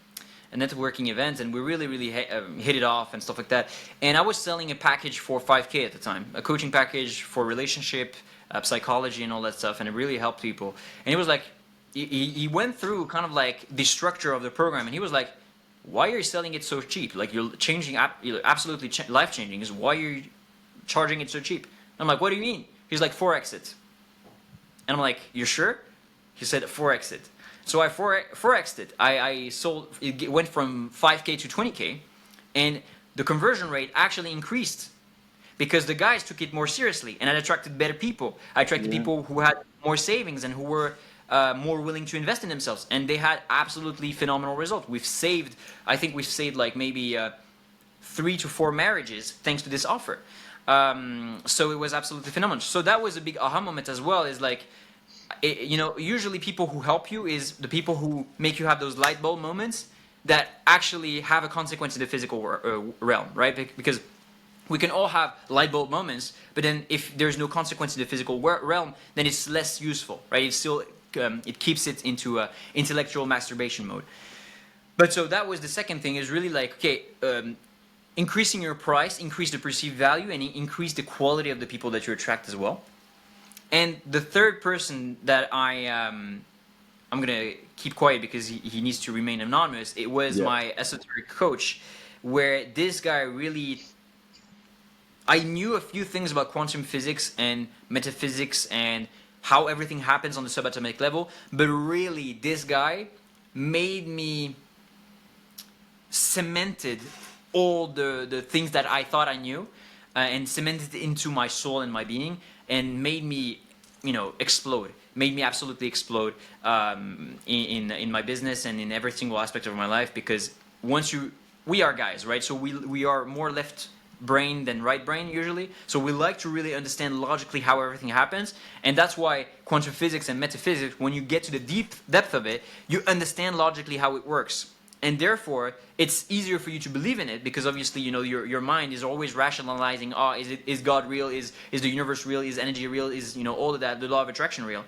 a networking event, and we really hit it off and stuff like that. And I was selling a package for 5K at the time, a coaching package for relationship, psychology, and all that stuff, and it really helped people. And he was like, he went through kind of like the structure of the program, and he was like, why are you selling it so cheap? Like you're changing, you're absolutely life changing. Is why you're charging it so cheap? I'm like, what do you mean? He's like, 4x it. And I'm like, you're sure? He said, 4x it. So I 4x'd it. I sold, it went from 5K to 20K, and the conversion rate actually increased because the guys took it more seriously, and I attracted better people. I attracted Yeah. people who had more savings and who were more willing to invest in themselves, and they had absolutely phenomenal results. I think we've saved like maybe 3 to 4 marriages thanks to this offer. So it was absolutely phenomenal. So that was a big aha moment as well. Is like, usually people who help you is the people who make you have those light bulb moments that actually have a consequence in the physical realm, right? Because we can all have light bulb moments, but then if there's no consequence in the physical realm, then it's less useful, right? It's still it keeps it into intellectual masturbation mode. But so that was the second thing, is really like, okay, increasing your price, increase the perceived value, and increase the quality of the people that you attract as well. And the third person that I'm gonna keep quiet because he needs to remain anonymous. It was Yeah. my esoteric coach, where this guy really, I knew a few things about quantum physics and metaphysics and how everything happens on the subatomic level, but really this guy made me cemented all the things that I thought I knew, and cemented it into my soul and my being, and made me, explode. Made me absolutely explode, in my business and in every single aspect of my life. Because we are guys, right? So we are more left brain than right brain usually. So we like to really understand logically how everything happens, and that's why quantum physics and metaphysics, when you get to the deep depth of it, you understand logically how it works. And therefore, it's easier for you to believe in it because obviously, your mind is always rationalizing. Oh, is God real? Is the universe real? Is energy real? Is all of that, the law of attraction real?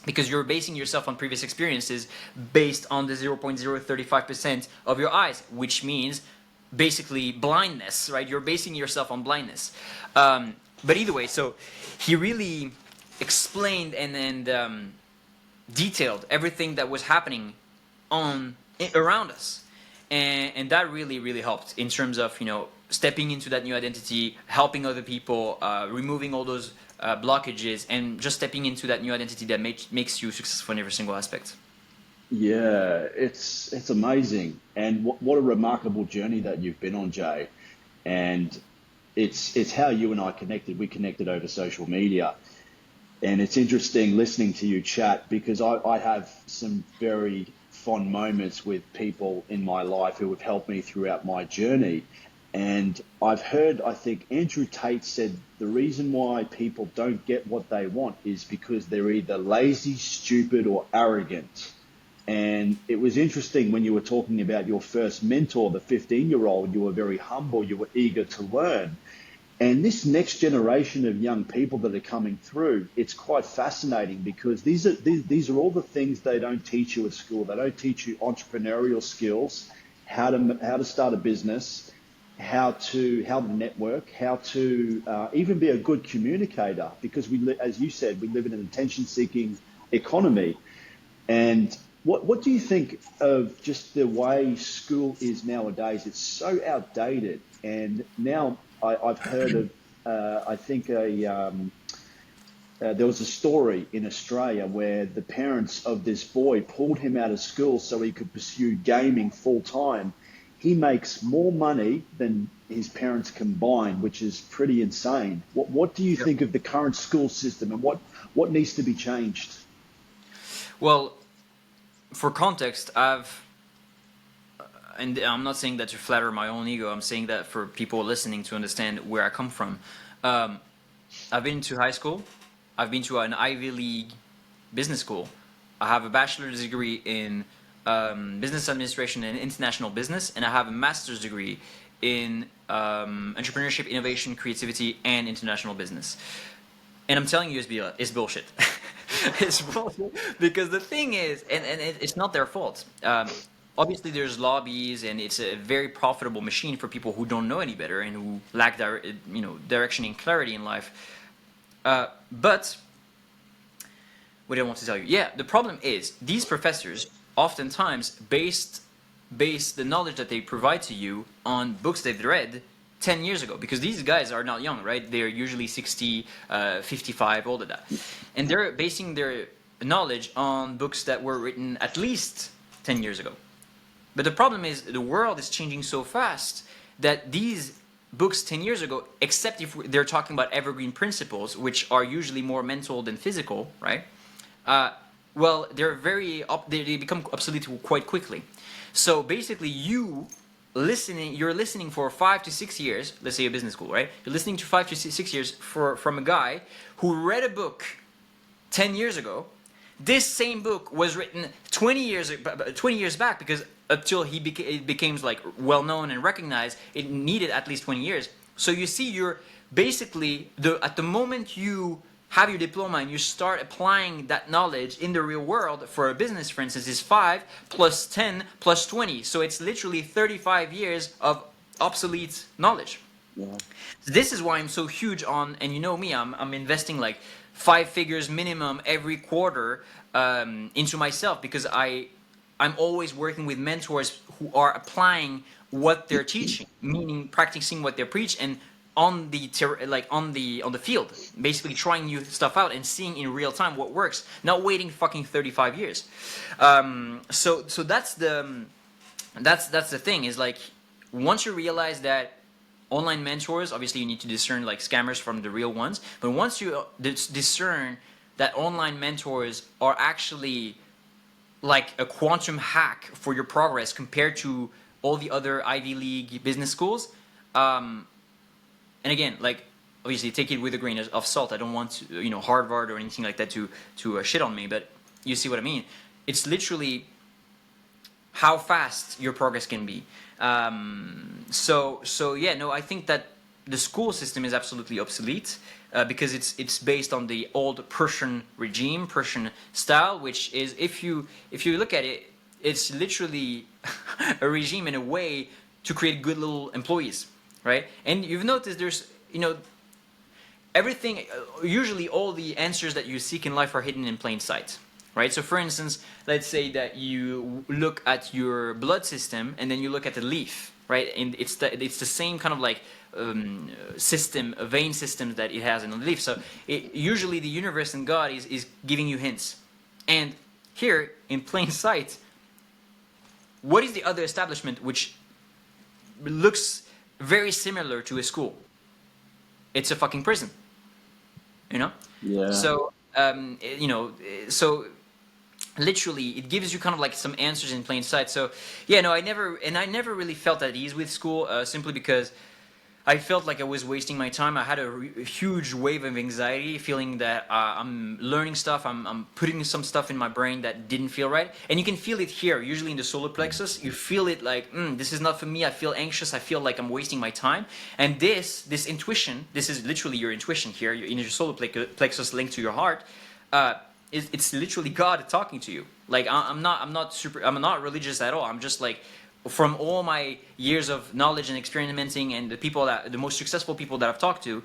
Because you're basing yourself on previous experiences based on the 0.035% of your eyes, which means basically blindness, right? You're basing yourself on blindness. But either way, so he really explained and detailed everything that was happening around us, and that really helped in terms of stepping into that new identity, helping other people, removing all those blockages, and just stepping into that new identity that makes you successful in every single aspect. Yeah, it's amazing, and what a remarkable journey that you've been on, Jay. And it's how you and I connected. We connected over social media. And it's interesting listening to you chat because I have some very fond moments with people in my life who have helped me throughout my journey. And I've heard, I think Andrew Tate said the reason why people don't get what they want is because they're either lazy, stupid, or arrogant. And it was interesting when you were talking about your first mentor, the 15-year-old, you were very humble, you were eager to learn. And this next generation of young people that are coming through, it's quite fascinating because these are all the things they don't teach you at school. They don't teach you entrepreneurial skills, how to start a business, how to network, how to even be a good communicator. Because as you said, we live in an attention-seeking economy. And what do you think of just the way school is nowadays? It's so outdated, and now I've heard of I think there was a story in Australia where the parents of this boy pulled him out of school so he could pursue gaming full time. He makes more money than his parents combined, which is pretty insane. What do you Yep. think of the current school system, and what needs to be changed? Well, for context, and I'm not saying that to flatter my own ego. I'm saying that for people listening to understand where I come from. Um, I've been to high school. I've been to an Ivy League business school. I have a bachelor's degree in business administration and international business, and I have a master's degree in entrepreneurship, innovation, creativity, and international business. And I'm telling you, it's bullshit. It's bullshit because the thing is, it's not their fault. Obviously, there's lobbies, and it's a very profitable machine for people who don't know any better and who lack direction and clarity in life. But what do I want to tell you? Yeah, the problem is these professors oftentimes base the knowledge that they provide to you on books they've read 10 years ago, because these guys are not young, right? They're usually 60, 55, all of that. And they're basing their knowledge on books that were written at least 10 years ago. But the problem is the world is changing so fast that these books 10 years ago, except if they're talking about evergreen principles, which are usually more mental than physical, right? Well, they become obsolete quite quickly. So basically, you're listening for 5 to 6 years. Let's say a business school, right? You're listening to 5 to 6 years from a guy who read a book 10 years ago. This same book was written 20 years back, because until it became like well known and recognized, it needed at least 20 years. So you see, you're basically at the moment you have your diploma and you start applying that knowledge in the real world for a business, for instance, is 5 plus 10 plus 20. So it's literally 35 years of obsolete knowledge. Yeah. This is why I'm so huge on, and you know me, I'm investing like 5 figures minimum every quarter into myself, because I'm always working with mentors who are applying what they're teaching, meaning practicing what they preach, and on the field, basically trying new stuff out and seeing in real time what works, not waiting fucking 35 years. So that's the thing, is like, once you realize that online mentors, obviously you need to discern like scammers from the real ones, but once you discern that online mentors are actually like a quantum hack for your progress compared to all the other Ivy League business schools, and again, like, obviously take it with a grain of salt. I don't want to, Harvard or anything like that to shit on me, but you see what I mean. It's literally how fast your progress can be. So yeah, no, I think that the school system is absolutely obsolete, because it's based on the old Prussian regime, Prussian style, which is, if you look at it, it's literally a regime in a way to create good little employees, right? And you've noticed there's everything, usually all the answers that you seek in life are hidden in plain sight, right? So for instance, let's say that you look at your blood system and then you look at the leaf, right? And it's the same kind of like system, a vein system that it has in the leaf. So usually the universe and God is giving you hints. And here, in plain sight, what is the other establishment which looks very similar to a school? it's a fucking prison, you know? Yeah. So, so literally it gives you kind of like some answers in plain sight. So yeah, no, I never really felt at ease with school, simply because I felt like I was wasting my time. I had a huge wave of anxiety, feeling that I'm learning stuff, I'm putting some stuff in my brain that didn't feel right. And you can feel it here, usually in the solar plexus. You feel it like, this is not for me. I feel anxious. I feel like I'm wasting my time. And this intuition, this is literally your intuition here, in your solar plexus linked to your heart. It's literally God talking to you. Like I'm not religious at all. I'm just like, from all my years of knowledge and experimenting, and the most successful people that I've talked to,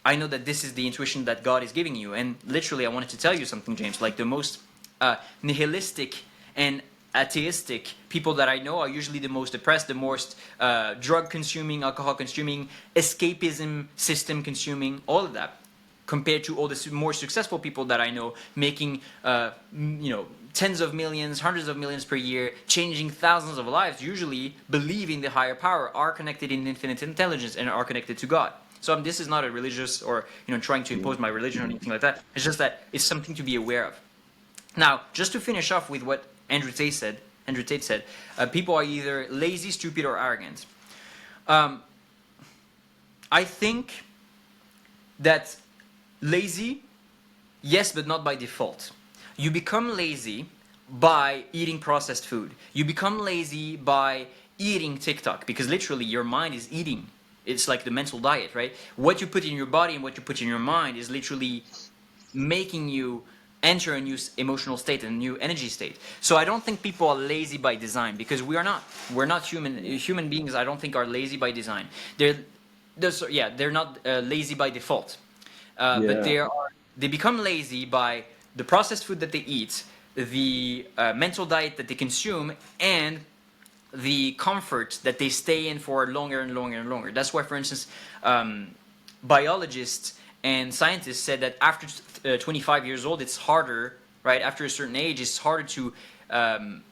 I know that this is the intuition that God is giving you. And literally, I wanted to tell you something, James. Like the most nihilistic and atheistic people that I know are usually the most depressed, the most drug consuming, alcohol consuming, escapism system consuming, all of that, compared to all the more successful people that I know, making tens of millions, hundreds of millions per year, changing thousands of lives, usually believe in the higher power, are connected in infinite intelligence, and are connected to God. So this is not a religious, or trying to impose my religion or anything like that. It's just that it's something to be aware of. Now, just to finish off with what Andrew Tate said, people are either lazy, stupid, or arrogant. I think that lazy, yes, but not by default. You become lazy by eating processed food. You become lazy by eating TikTok, because literally your mind is eating. It's like the mental diet, right? What you put in your body and what you put in your mind is literally making you enter a new emotional state, a new energy state. So I don't think people are lazy by design, because we are not. We're not human beings. I don't think are lazy by design. They're not lazy by default. But Yeah. they become lazy by the processed food that they eat, the mental diet that they consume, and the comfort that they stay in for longer and longer and longer. That's why, for instance, biologists and scientists said that after 25 years old, it's harder, right? After a certain age, it's harder to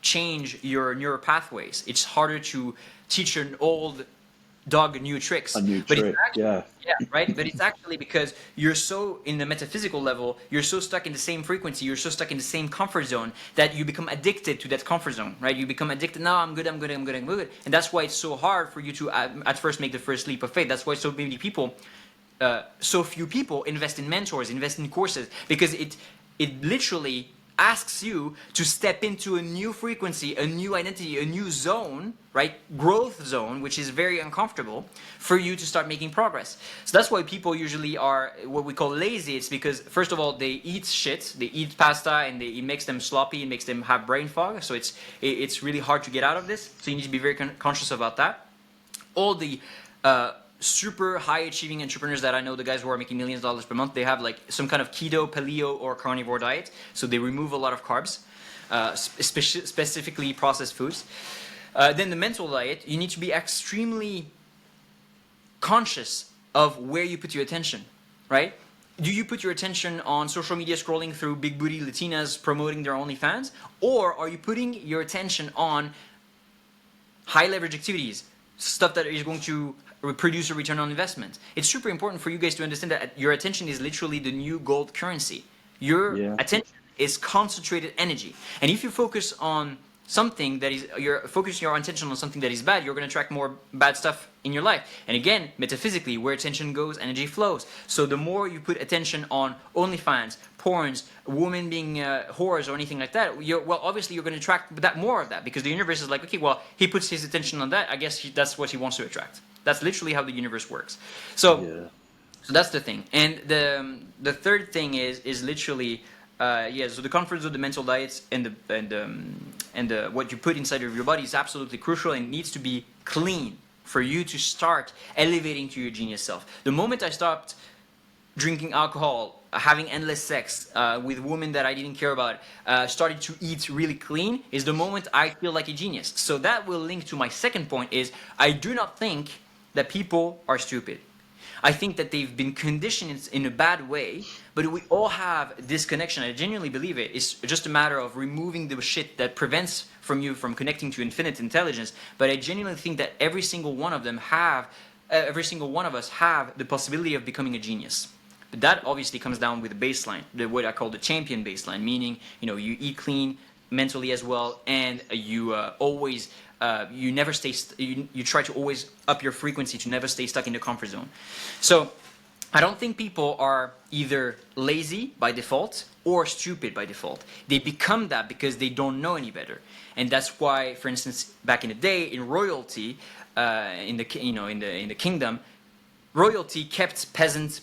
change your neural pathways. It's harder to teach an old dog new A tricks. new But it's trick. actually, Yeah. yeah, right? But it's actually because you're so, in the metaphysical level, you're so stuck in the same frequency, you're so stuck in the same comfort zone, that you become addicted to that comfort zone, right? You become addicted. No, I'm good, I'm good, I'm good, I'm good. And that's why it's so hard for you to at first make the first leap of faith. That's why so few people invest in mentors, invest in courses, because it literally asks you to step into a new frequency, a new identity, a new zone, right? Growth zone, which is very uncomfortable for you to start making progress. So that's why people usually are what we call lazy. It's because, first of all, they eat shit, they eat pasta, and it makes them sloppy, it makes them have brain fog. So it's really hard to get out of this. So you need to be very conscious about that. All the super high achieving entrepreneurs that I know, the guys who are making millions of dollars per month, they have like some kind of keto, paleo, or carnivore diet. So they remove a lot of carbs, specifically processed foods. Then the mental diet, you need to be extremely conscious of where you put your attention, right? Do you put your attention on social media scrolling through big booty Latinas promoting their OnlyFans? Or are you putting your attention on high leverage activities, stuff that is going to produce a return on investment? It's super important for you guys to understand that your attention is literally the new gold currency. Your Yeah. attention is concentrated energy. And if you focus on something that is, you're focusing your attention on something that is bad, you're going to attract more bad stuff in your life. And again, metaphysically, where attention goes, energy flows. So the more you put attention on OnlyFans, porns, women being whores, or anything like that, obviously you're going to attract more of that, because the universe is like, okay, well, he puts his attention on that, I guess that's what he wants to attract. That's literally how the universe works. So Yeah. so that's the thing. And the third thing is literally so the comfort of the mental diets and the what you put inside of your body is absolutely crucial, and needs to be clean for you to start elevating to your genius self. The moment I stopped drinking alcohol, having endless sex with women that I didn't care about, started to eat really clean, is the moment I feel like a genius. So that will link to my second point, is I do not think that people are stupid. I think that they've been conditioned in a bad way, but we all have this connection. I genuinely believe it. It's just a matter of removing the shit that prevents from you from connecting to infinite intelligence. But I genuinely think that every single one of them have every single one of us have the possibility of becoming a genius. But that obviously comes down with a baseline, what I call the champion baseline, meaning you eat clean mentally as well, and you always you never stay. You try to always up your frequency to never stay stuck in the comfort zone. So I don't think people are either lazy by default or stupid by default. They become that because they don't know any better, and that's why, for instance, back in the day in royalty, in the kingdom, royalty kept peasants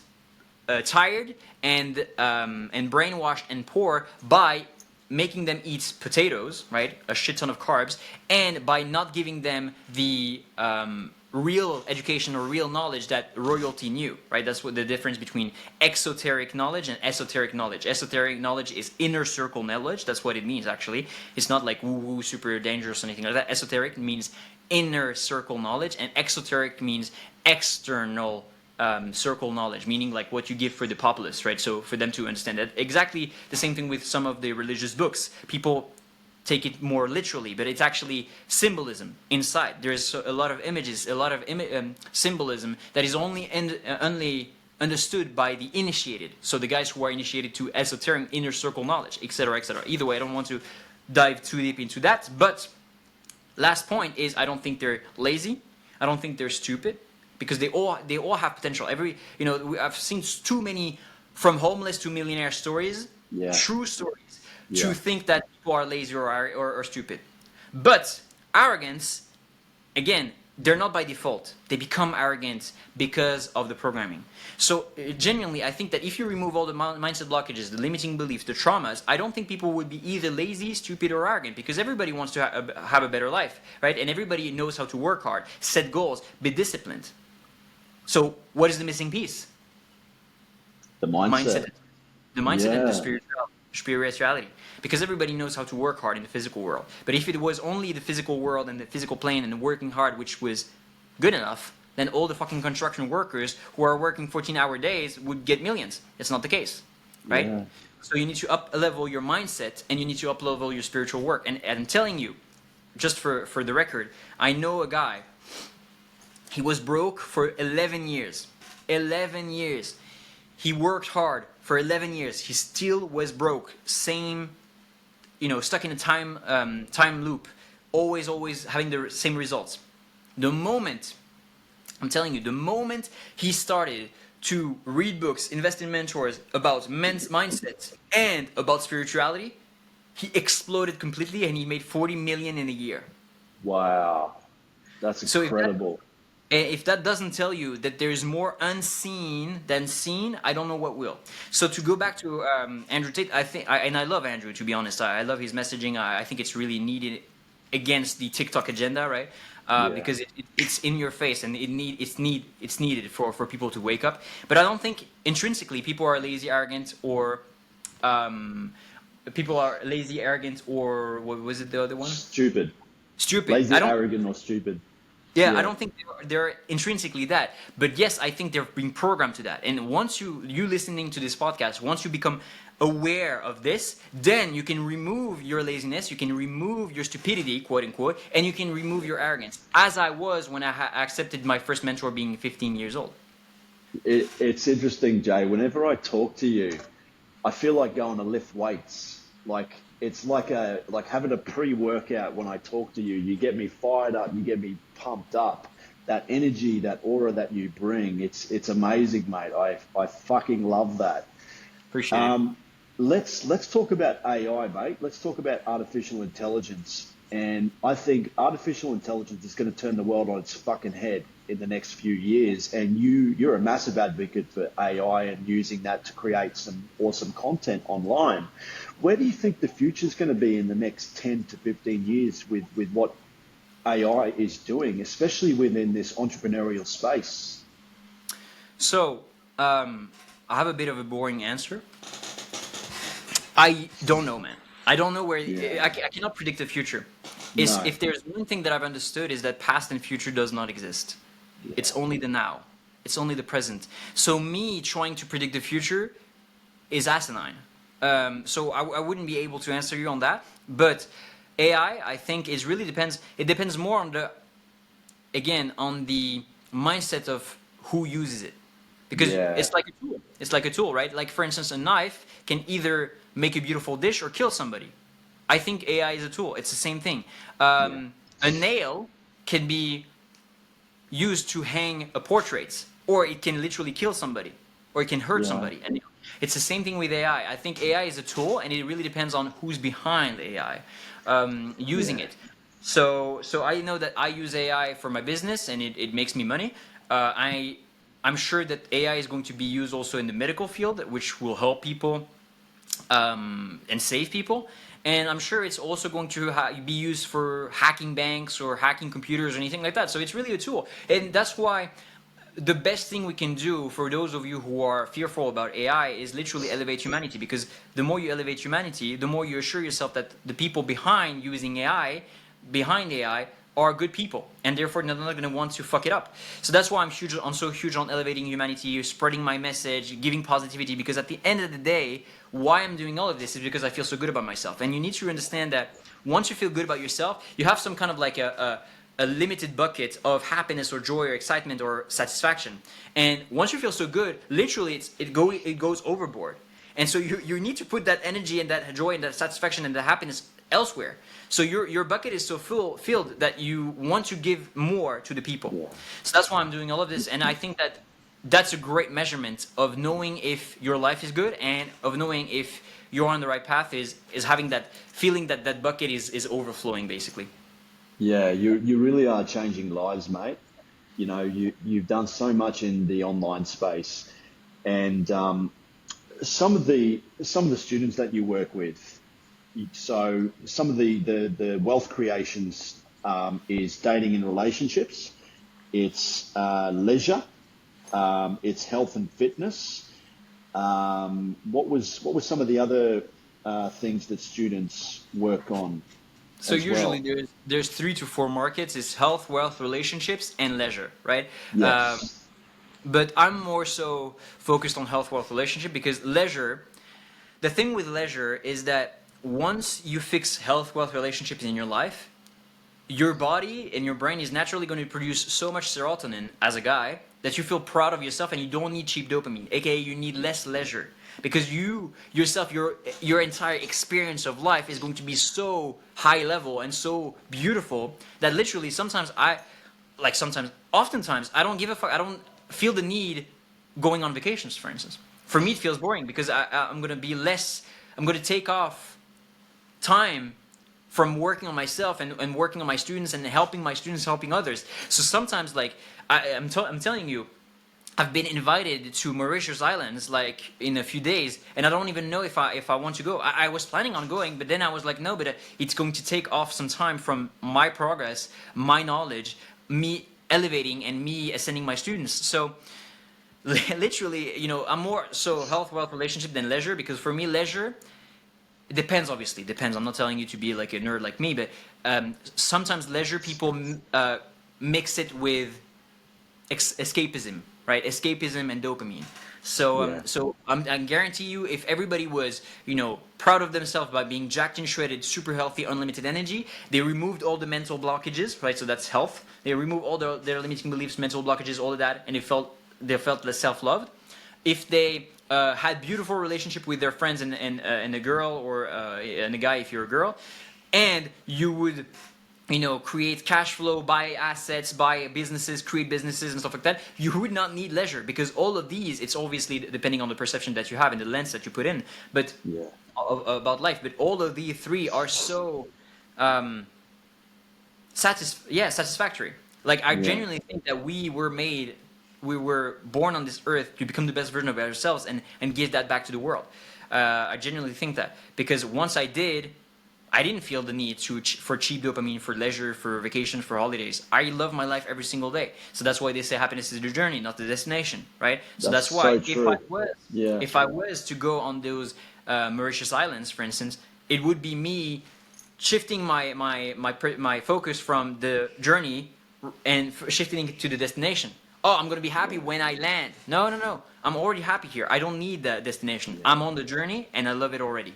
tired and brainwashed and poor by making them eat potatoes, right, a shit ton of carbs, and by not giving them the real education or real knowledge that royalty knew, right? That's what the difference between exoteric knowledge and esoteric knowledge. Esoteric knowledge is inner circle knowledge. That's what it means, actually. It's not like woo-woo, super dangerous or anything like that. Esoteric means inner circle knowledge, and exoteric means external circle knowledge, meaning like what you give for the populace, right? So for them to understand that. Exactly the same thing with some of the religious books. People take it more literally, but it's actually symbolism inside. There's a lot of images, a lot of symbolism that is only understood by the initiated. So the guys who are initiated to esoteric inner circle knowledge, etc., etc. Either way, I don't want to dive too deep into that. But last point is, I don't think they're lazy. I don't think they're stupid, because they all have potential. I've seen too many from homeless to millionaire stories, true stories, to think that people are lazy or stupid. But arrogance, again, they're not by default. They become arrogant because of the programming. So genuinely, I think that if you remove all the mindset blockages, the limiting beliefs, the traumas, I don't think people would be either lazy, stupid, or arrogant, because everybody wants to have a better life, right? And everybody knows how to work hard, set goals, be disciplined. So what is the missing piece? The mindset. The mindset and the spirituality. Because everybody knows how to work hard in the physical world. But if it was only the physical world and the physical plane and the working hard which was good enough, then all the fucking construction workers who are working 14-hour days would get millions. It's not the case, right? Yeah. So you need to up-level your mindset, and you need to up-level your spiritual work. And I'm telling you, just for the record, I know a guy. He was broke for 11 years. 11 years. He worked hard for 11 years. He still was broke. Same, stuck in a time loop. Always having the same results. The moment he started to read books, invest in mentors about men's mindset and about spirituality, he exploded completely, and he made 40 million in a year. Wow. That's incredible. If that doesn't tell you that there's more unseen than seen, I don't know what will. So to go back to Andrew Tate, I love Andrew, to be honest. I love his messaging. I think it's really needed against the TikTok agenda, right? Because it's in your face, and it's needed for people to wake up. But I don't think intrinsically people are lazy, arrogant, or what was it, the other one? Stupid. Lazy, arrogant, or stupid. Yeah, I don't think they're intrinsically that. But yes, I think they're being programmed to that. And once you listening to this podcast, once you become aware of this, then you can remove your laziness, you can remove your stupidity, quote unquote, and you can remove your arrogance, as I was when I accepted my first mentor being 15 years old. It's interesting, Jay. Whenever I talk to you, I feel like going to lift weights. It's like having a pre-workout when I talk to you. You get me fired up. You get me pumped up. That energy, that aura that you bring, it's amazing, mate. I fucking love that. Appreciate it. Let's talk about AI, mate. Let's talk about artificial intelligence. And I think artificial intelligence is going to turn the world on its fucking head in the next few years. And you're a massive advocate for AI and using that to create some awesome content online. Where do you think the future is going to be in the next 10 to 15 years with what AI is doing, especially within this entrepreneurial space? So, I have a bit of a boring answer. I don't know, man. I don't know where. I cannot predict the future. If there's one thing that I've understood, is that past and future does not exist. Yeah. It's only the now. It's only the present. So me trying to predict the future is asinine. So I wouldn't be able to answer you on that. But AI, I think, really depends. It depends more on the mindset of who uses it, because Yeah. it's like a tool. It's like a tool, right? Like for instance, a knife can either make a beautiful dish or kill somebody. I think AI is a tool. It's the same thing. Yeah. A nail can be used to hang a portrait, or it can literally kill somebody, or it can hurt Right. somebody. And it's the same thing with AI. I think AI is a tool, and it really depends on who's behind AI using Yeah. it. So I know that I use AI for my business, and it makes me money. I'm sure that AI is going to be used also in the medical field, which will help people and save people. And I'm sure it's also going to be used for hacking banks or hacking computers or anything like that. So it's really a tool. And that's why the best thing we can do for those of you who are fearful about AI is literally elevate humanity. Because the more you elevate humanity, the more you assure yourself that the people behind AI, are good people, and therefore they're not going to want to fuck it up. So that's why I'm so huge on elevating humanity, spreading my message, giving positivity. Because at the end of the day, why I'm doing all of this is because I feel so good about myself. And you need to understand that once you feel good about yourself, you have some kind of like a limited bucket of happiness or joy or excitement or satisfaction. And once you feel so good, literally it goes overboard. And so you need to put that energy and that joy and that satisfaction and the happiness elsewhere. So your bucket is so filled that you want to give more to the people. Yeah. So that's why I'm doing all of this. And I think that that's a great measurement of knowing if your life is good, and of knowing if you're on the right path, is having that feeling that that bucket is overflowing basically. Yeah. You really are changing lives, mate. You know, you've done so much in the online space, and some of the students that you work with. So some of the wealth creations is dating and relationships. It's leisure. It's health and fitness. What was some of the other things that students work on So as usually well? there's 3 to 4 markets: is health, wealth, relationships, and leisure, right? Um, Yes. but I'm more so focused on health, wealth, relationship, because leisure. The thing with leisure is that once you fix health, wealth, relationships in your life, your body and your brain is naturally going to produce so much serotonin as a guy that you feel proud of yourself, and you don't need cheap dopamine, aka you need less leisure, because you yourself, your entire experience of life is going to be so high level and so beautiful that literally sometimes oftentimes I don't give a fuck. I don't feel the need going on vacations, for instance. For me it feels boring because I'm going to be less. I'm going to take off time from working on myself and working on my students and helping my students helping others. So sometimes, like I'm telling you, I've been invited to Mauritius Islands like in a few days, and I don't even know if I want to go. I was planning on going, but then I was like, no, but it's going to take off some time from my progress, my knowledge, me elevating, and me ascending my students. So literally, I'm more so health, wealth, relationship than leisure, because for me, leisure, it depends, obviously. It depends. I'm not telling you to be like a nerd like me, but sometimes leisure people mix it with escapism, right? Escapism and dopamine. So, Yeah. I guarantee you, if everybody was, proud of themselves by being jacked and shredded, super healthy, unlimited energy, they removed all the mental blockages, right? So that's health. They removed all their limiting beliefs, mental blockages, all of that, and they felt less self-loved. If they had beautiful relationship with their friends and a girl, or and a guy if you're a girl, and you would create cash flow, buy assets, buy businesses, create businesses and stuff like that, you would not need leisure, because all of these, it's obviously depending on the perception that you have and the lens that you put in, but Yeah. about life. But all of these three are so um, satisfactory. Like, I Yeah. genuinely think that we were born on this earth to become the best version of ourselves and give that back to the world. I genuinely think that, because once I did, I didn't feel the need for cheap dopamine, for leisure, for vacations, for holidays. I love my life every single day. So that's why they say happiness is the journey, not the destination, right? So That's that's why so true. Yeah. if I was to go on those Mauritius Islands, for instance, it would be me shifting my focus from the journey and shifting it to the destination. Oh, I'm gonna be happy Yeah. when I land. No, no, no. I'm already happy here. I don't need the destination. Yeah. I'm on the journey and I love it already.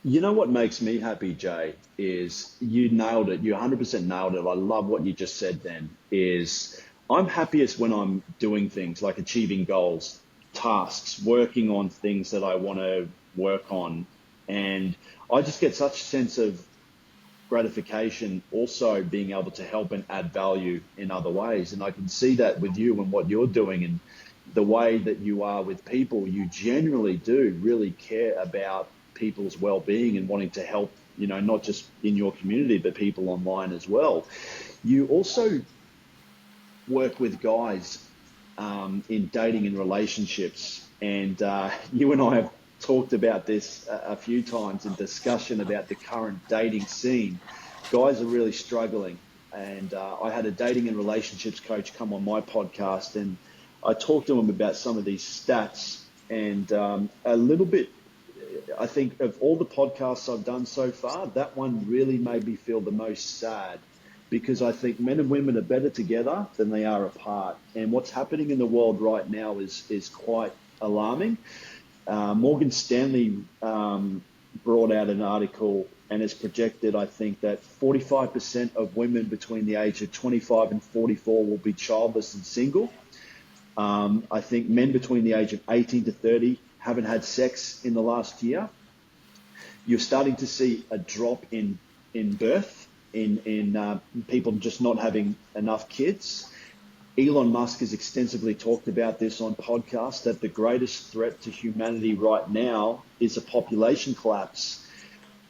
You know what makes me happy, Jay, is you nailed it. You 100% nailed it. I love what you just said then is I'm happiest when I'm doing things like achieving goals, tasks, working on things that I want to work on. And I just get such a sense of gratification also being able to help and add value in other ways. And I can see that with you and what you're doing and the way that you are with people. You generally do really care about people's well-being and wanting to help, not just in your community, but people online as well. You also work with guys in dating and relationships. And you and I have talked about this a few times in discussion about the current dating scene. Guys are really struggling. And I had a dating and relationships coach come on my podcast, and I talked to him about some of these stats and a little bit. I think of all the podcasts I've done so far, that one really made me feel the most sad, because I think men and women are better together than they are apart. And what's happening in the world right now is quite alarming. Morgan Stanley brought out an article and has projected, I think, that 45% of women between the age of 25 and 44 will be childless and single. I think men between the age of 18 to 30 haven't had sex in the last year. You're starting to see a drop in birth, in people just not having enough kids. Elon Musk has extensively talked about this on podcasts, that the greatest threat to humanity right now is a population collapse.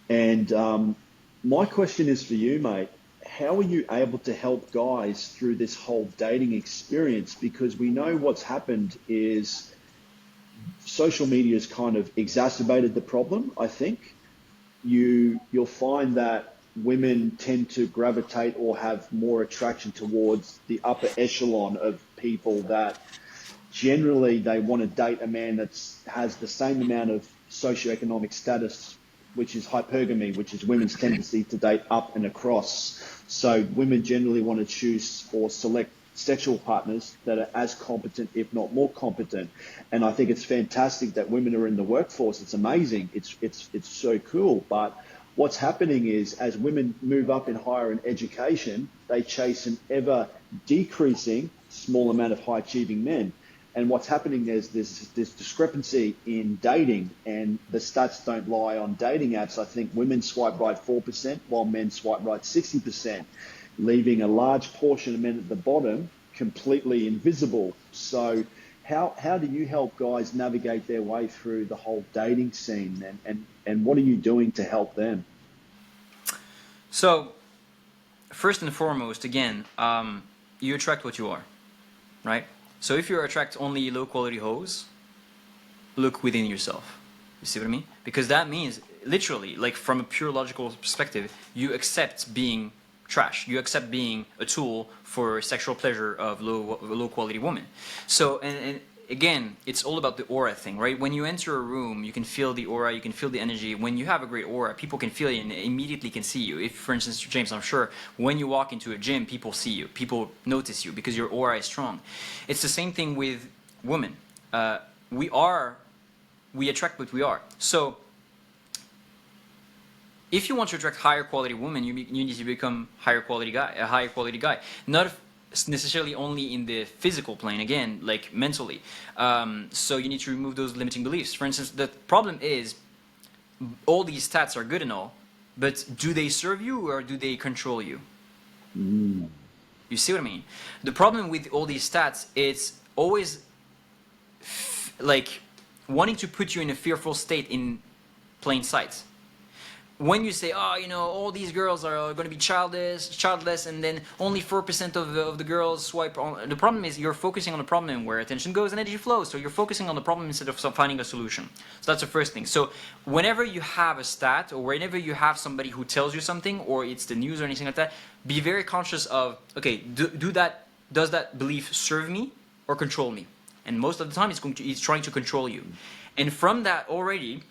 And my question is for you, mate. How are you able to help guys through this whole dating experience? Because we know what's happened is social media has kind of exacerbated the problem, I think. You'll find that women tend to gravitate or have more attraction towards the upper echelon of people, that generally they want to date a man that has the same amount of socioeconomic status, which is hypergamy, which is women's tendency to date up and across. So women generally want to choose or select sexual partners that are as competent, if not more competent. And I think it's fantastic that women are in the workforce. It's amazing. It's so cool. But what's happening is, as women move up in higher in education, they chase an ever decreasing small amount of high achieving men. And what's happening is there's this discrepancy in dating, and the stats don't lie on dating apps. I think women swipe right 4%, while men swipe right 60%, leaving a large portion of men at the bottom completely invisible. So how do you help guys navigate their way through the whole dating scene, and what are you doing to help them? So, first and foremost, again, you attract what you are, right? So if you attract only low quality hoes, look within yourself. You see what I mean? Because that means, literally, like from a pure logical perspective, you accept being trash. You accept being a tool for sexual pleasure of low quality women. So, and again, it's all about the aura thing, right? When you enter a room, you can feel the aura, you can feel the energy. When you have a great aura, people can feel it and immediately can see you. If, for instance, James, I'm sure when you walk into a gym, people see you, people notice you because your aura is strong. It's the same thing with women. We attract what we are. So if you want to attract higher quality women, you need to become a higher quality guy. Not necessarily only in the physical plane, again, like mentally. So you need to remove those limiting beliefs. For instance, the problem is all these stats are good and all, but do they serve you or do they control you? You see what I mean? The problem with all these stats, it's always like wanting to put you in a fearful state in plain sight. When you say, oh, all these girls are going to be childless, and then only 4% of the girls swipe on. The problem is you're focusing on the problem where attention goes and energy flows. So you're focusing on the problem instead of finding a solution. So that's the first thing. So whenever you have a stat, or whenever you have somebody who tells you something, or it's the news or anything like that, be very conscious of, okay, does that belief serve me or control me? And most of the time it's trying to control you. And from that already,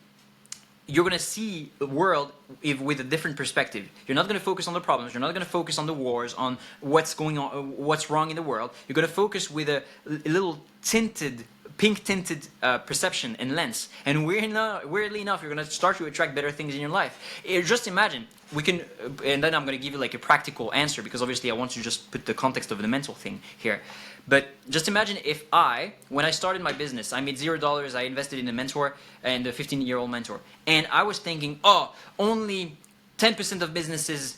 you're going to see the world with a different perspective. You're not going to focus on the problems. You're not going to focus on the wars, on what's going on, what's wrong in the world. You're going to focus with a little tinted pink tinted perception and lens. And weirdly enough, you're going to start to attract better things in your life. Just imagine, we can, and then I'm going to give you like a practical answer, because obviously I want to just put the context of the mental thing here. But just imagine if when I started my business, I made $0, I invested in a mentor and a 15-year-old mentor. And I was thinking, oh, only 10% of businesses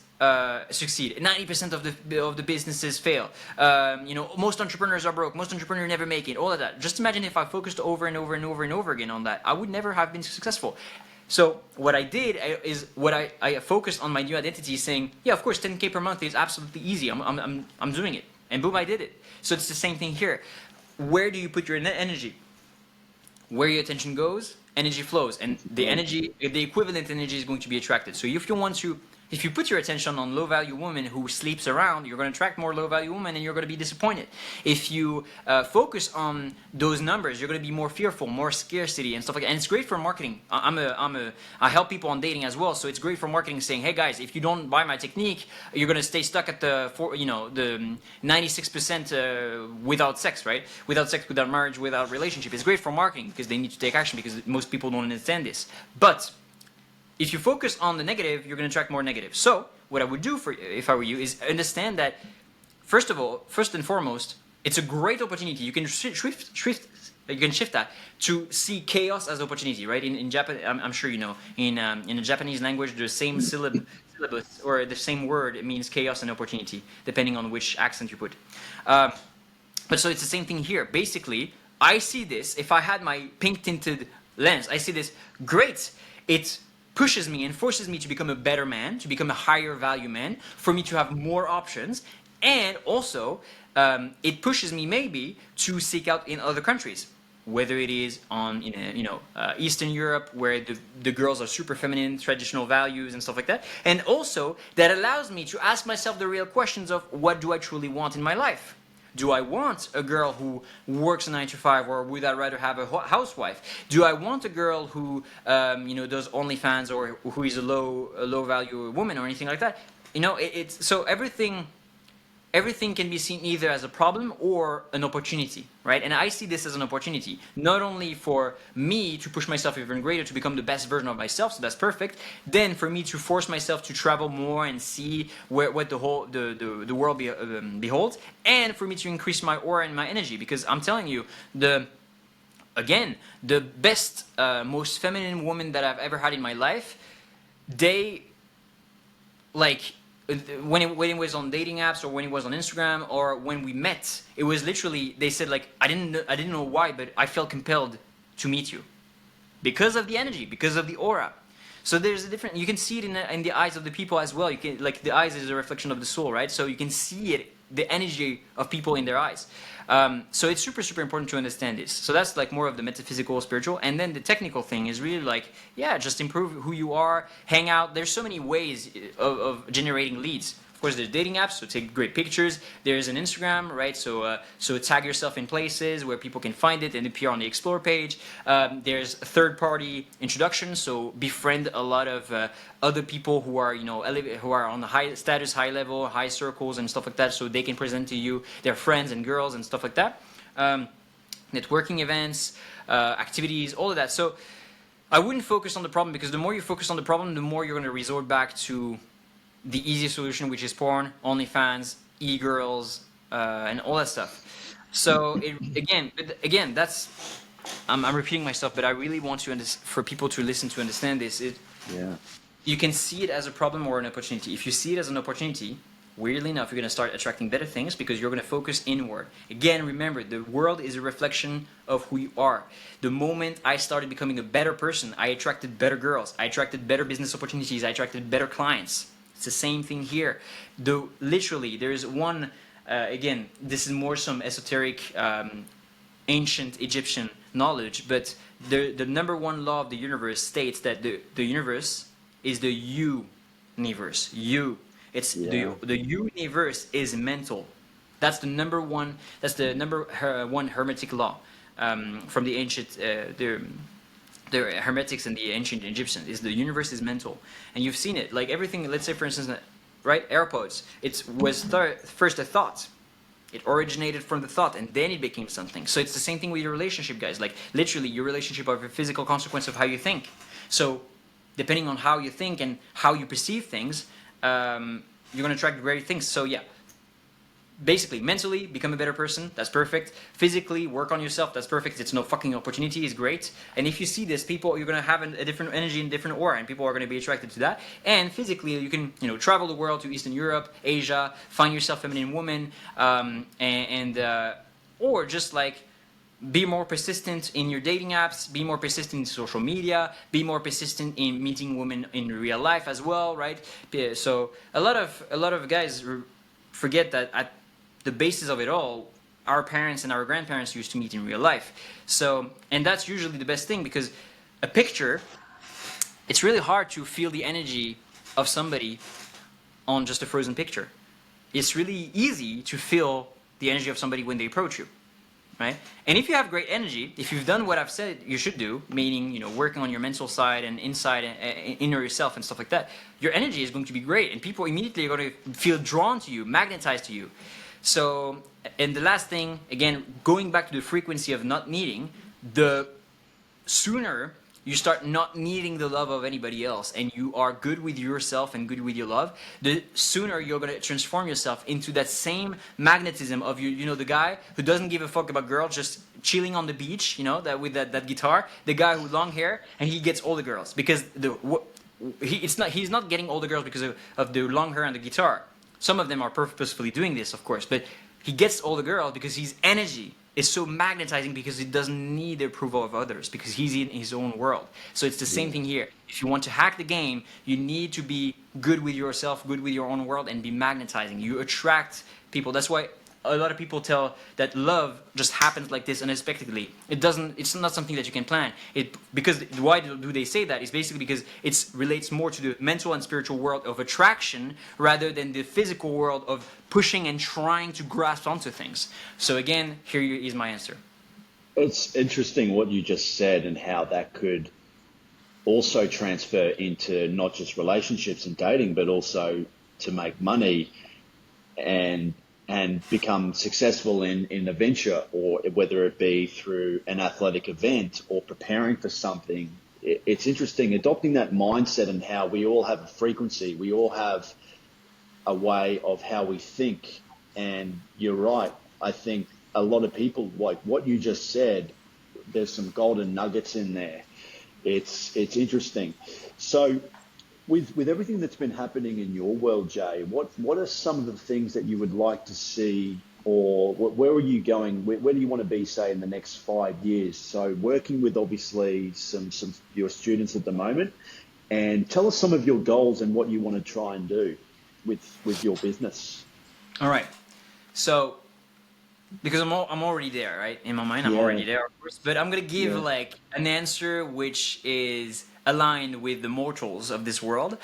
succeed. 90% of the businesses fail. Most entrepreneurs are broke. Most entrepreneurs never make it. All of that. Just imagine if I focused over and over and over and over again on that. I would never have been successful. So what I did is I focused on my new identity, saying, yeah, of course, 10K per month is absolutely easy. I'm doing it, and boom, I did it. So it's the same thing here. Where do you put your energy? Where your attention goes, energy flows, and the equivalent energy is going to be attracted. So if you put your attention on low-value woman who sleeps around, you're going to attract more low-value women, and you're going to be disappointed. If you focus on those numbers, you're going to be more fearful, more scarcity, and stuff like that. And it's great for marketing. I help people on dating as well, so it's great for marketing, saying, hey guys, if you don't buy my technique, you're going to stay stuck at the 96% without sex, right? Without sex, without marriage, without relationship. It's great for marketing because they need to take action, because most people don't understand this. But if you focus on the negative, you're going to attract more negative. So what I would do if I were you is understand that, first and foremost, it's a great opportunity. You can shift that to see chaos as opportunity, right? In Japan, I'm sure you know, in the Japanese language, the same syllabus or the same word, it means chaos and opportunity, depending on which accent you put. But so it's the same thing here. Basically, I see this, if I had my pink tinted lens, I see this, great, it pushes me and forces me to become a better man, to become a higher value man, for me to have more options, and also it pushes me maybe to seek out in other countries, whether it is Eastern Europe, where the girls are super feminine, traditional values and stuff like that, and also that allows me to ask myself the real questions of, what do I truly want in my life? Do I want a girl who works a 9 to 5, or would I rather have a housewife? Do I want a girl who does OnlyFans, or who is a low value woman, or anything like that? So everything can be seen either as a problem or an opportunity, right? And I see this as an opportunity, not only for me to push myself even greater to become the best version of myself, so that's perfect, then for me to force myself to travel more and see what the world beholds, and for me to increase my aura and my energy, because I'm telling you, the best, most feminine woman that I've ever had in my life, they, like, when it was on dating apps, or when it was on Instagram, or when we met, it was literally, they said, like, I didn't know why, but I felt compelled to meet you because of the energy, because of the aura. So there's a different, you can see it in the eyes of the people as well. You can, like, the eyes is a reflection of the soul, right? So you can see it, the energy of people in their eyes. So it's super, super important to understand this. So that's like more of the metaphysical, spiritual. And then the technical thing is really like, yeah, just improve who you are, hang out. There's so many ways of generating leads. Of course, there's dating apps, so take great pictures. There's an Instagram, right? So tag yourself in places where people can find it and appear on the Explore page. There's third-party introductions, so befriend a lot of other people who are, who are on the high status, high level, high circles and stuff like that, so they can present to you their friends and girls and stuff like that. Networking events, activities, all of that. So I wouldn't focus on the problem, because the more you focus on the problem, the more you're going to resort back to the easy solution, which is porn, OnlyFans, e-girls, and all that stuff. So again, that's I'm repeating myself, but I really want for people to listen to understand this. You can see it as a problem or an opportunity. If you see it as an opportunity, weirdly enough, you're going to start attracting better things, because you're going to focus inward. Again, remember, the world is a reflection of who you are. The moment I started becoming a better person, I attracted better girls. I attracted better business opportunities. I attracted better clients. It's the same thing here. Literally, there is one, again, this is more some esoteric, ancient Egyptian knowledge, but the number one law of the universe states that the universe is the universe. The universe is mental. That's the number one hermetic law from the ancient, the Hermetics and the ancient Egyptians, is the universe is mental. And you've seen it, like everything, let's say for instance, right, AirPods, it was first a thought, It originated from the thought, and then it became something. So it's the same thing with your relationship, guys. Like literally, your relationship are a physical consequence of how you think. So depending on how you think and how you perceive things, you're gonna attract great things. So yeah, basically, mentally, become a better person. That's perfect. Physically, work on yourself. That's perfect. It's no fucking opportunity. It's great. And if you see this, people, you're gonna have a different energy and different aura, and people are gonna be attracted to that. And physically, you can, travel the world to Eastern Europe, Asia, find yourself feminine woman, or just like be more persistent in your dating apps, be more persistent in social media, be more persistent in meeting women in real life as well, right? So a lot of guys forget that at the basis of it all, our parents and our grandparents used to meet in real life. So, and that's usually the best thing, because a picture, it's really hard to feel the energy of somebody on just a frozen picture. It's really easy to feel the energy of somebody when they approach you, right? And if you have great energy, if you've done what I've said you should do, meaning, working on your mental side and inside and inner yourself and stuff like that, your energy is going to be great, and people immediately are going to feel drawn to you, magnetized to you. So, and the last thing, again, going back to the frequency of not needing, the sooner you start not needing the love of anybody else, and you are good with yourself and good with your love, the sooner you're going to transform yourself into that same magnetism of the guy who doesn't give a fuck about girls, just chilling on the beach, that with that guitar, the guy with long hair, and he gets all the girls because he's not getting all the girls because of the long hair and the guitar. Some of them are purposefully doing this, of course, but he gets all the girls because his energy is so magnetizing, because he doesn't need the approval of others, because he's in his own world. So it's the same thing here. If you want to hack the game, you need to be good with yourself, good with your own world, and be magnetizing. You attract people. That's why a lot of people tell that love just happens like this unexpectedly. It's not something that you can plan. Why do they say that? It's basically because it relates more to the mental and spiritual world of attraction rather than the physical world of pushing and trying to grasp onto things. So again, here is my answer. It's interesting what you just said and how that could also transfer into not just relationships and dating, but also to make money and become successful in a venture, or whether it be through an athletic event or preparing for something. It's interesting adopting that mindset, and how we all have a frequency. We all have a way of how we think. And you're right. I think a lot of people, like what you just said, there's some golden nuggets in there. It's interesting. So with everything that's been happening in your world, Jay, what are some of the things that you would like to see, or where are you going? Where do you want to be, say, in the next 5 years? So working with obviously some your students at the moment, and tell us some of your goals and what you want to try and do with your business. All right. So because I'm already there, right? In my mind, I'm already there, of course. But I'm gonna give like an answer which is aligned with the mortals of this world.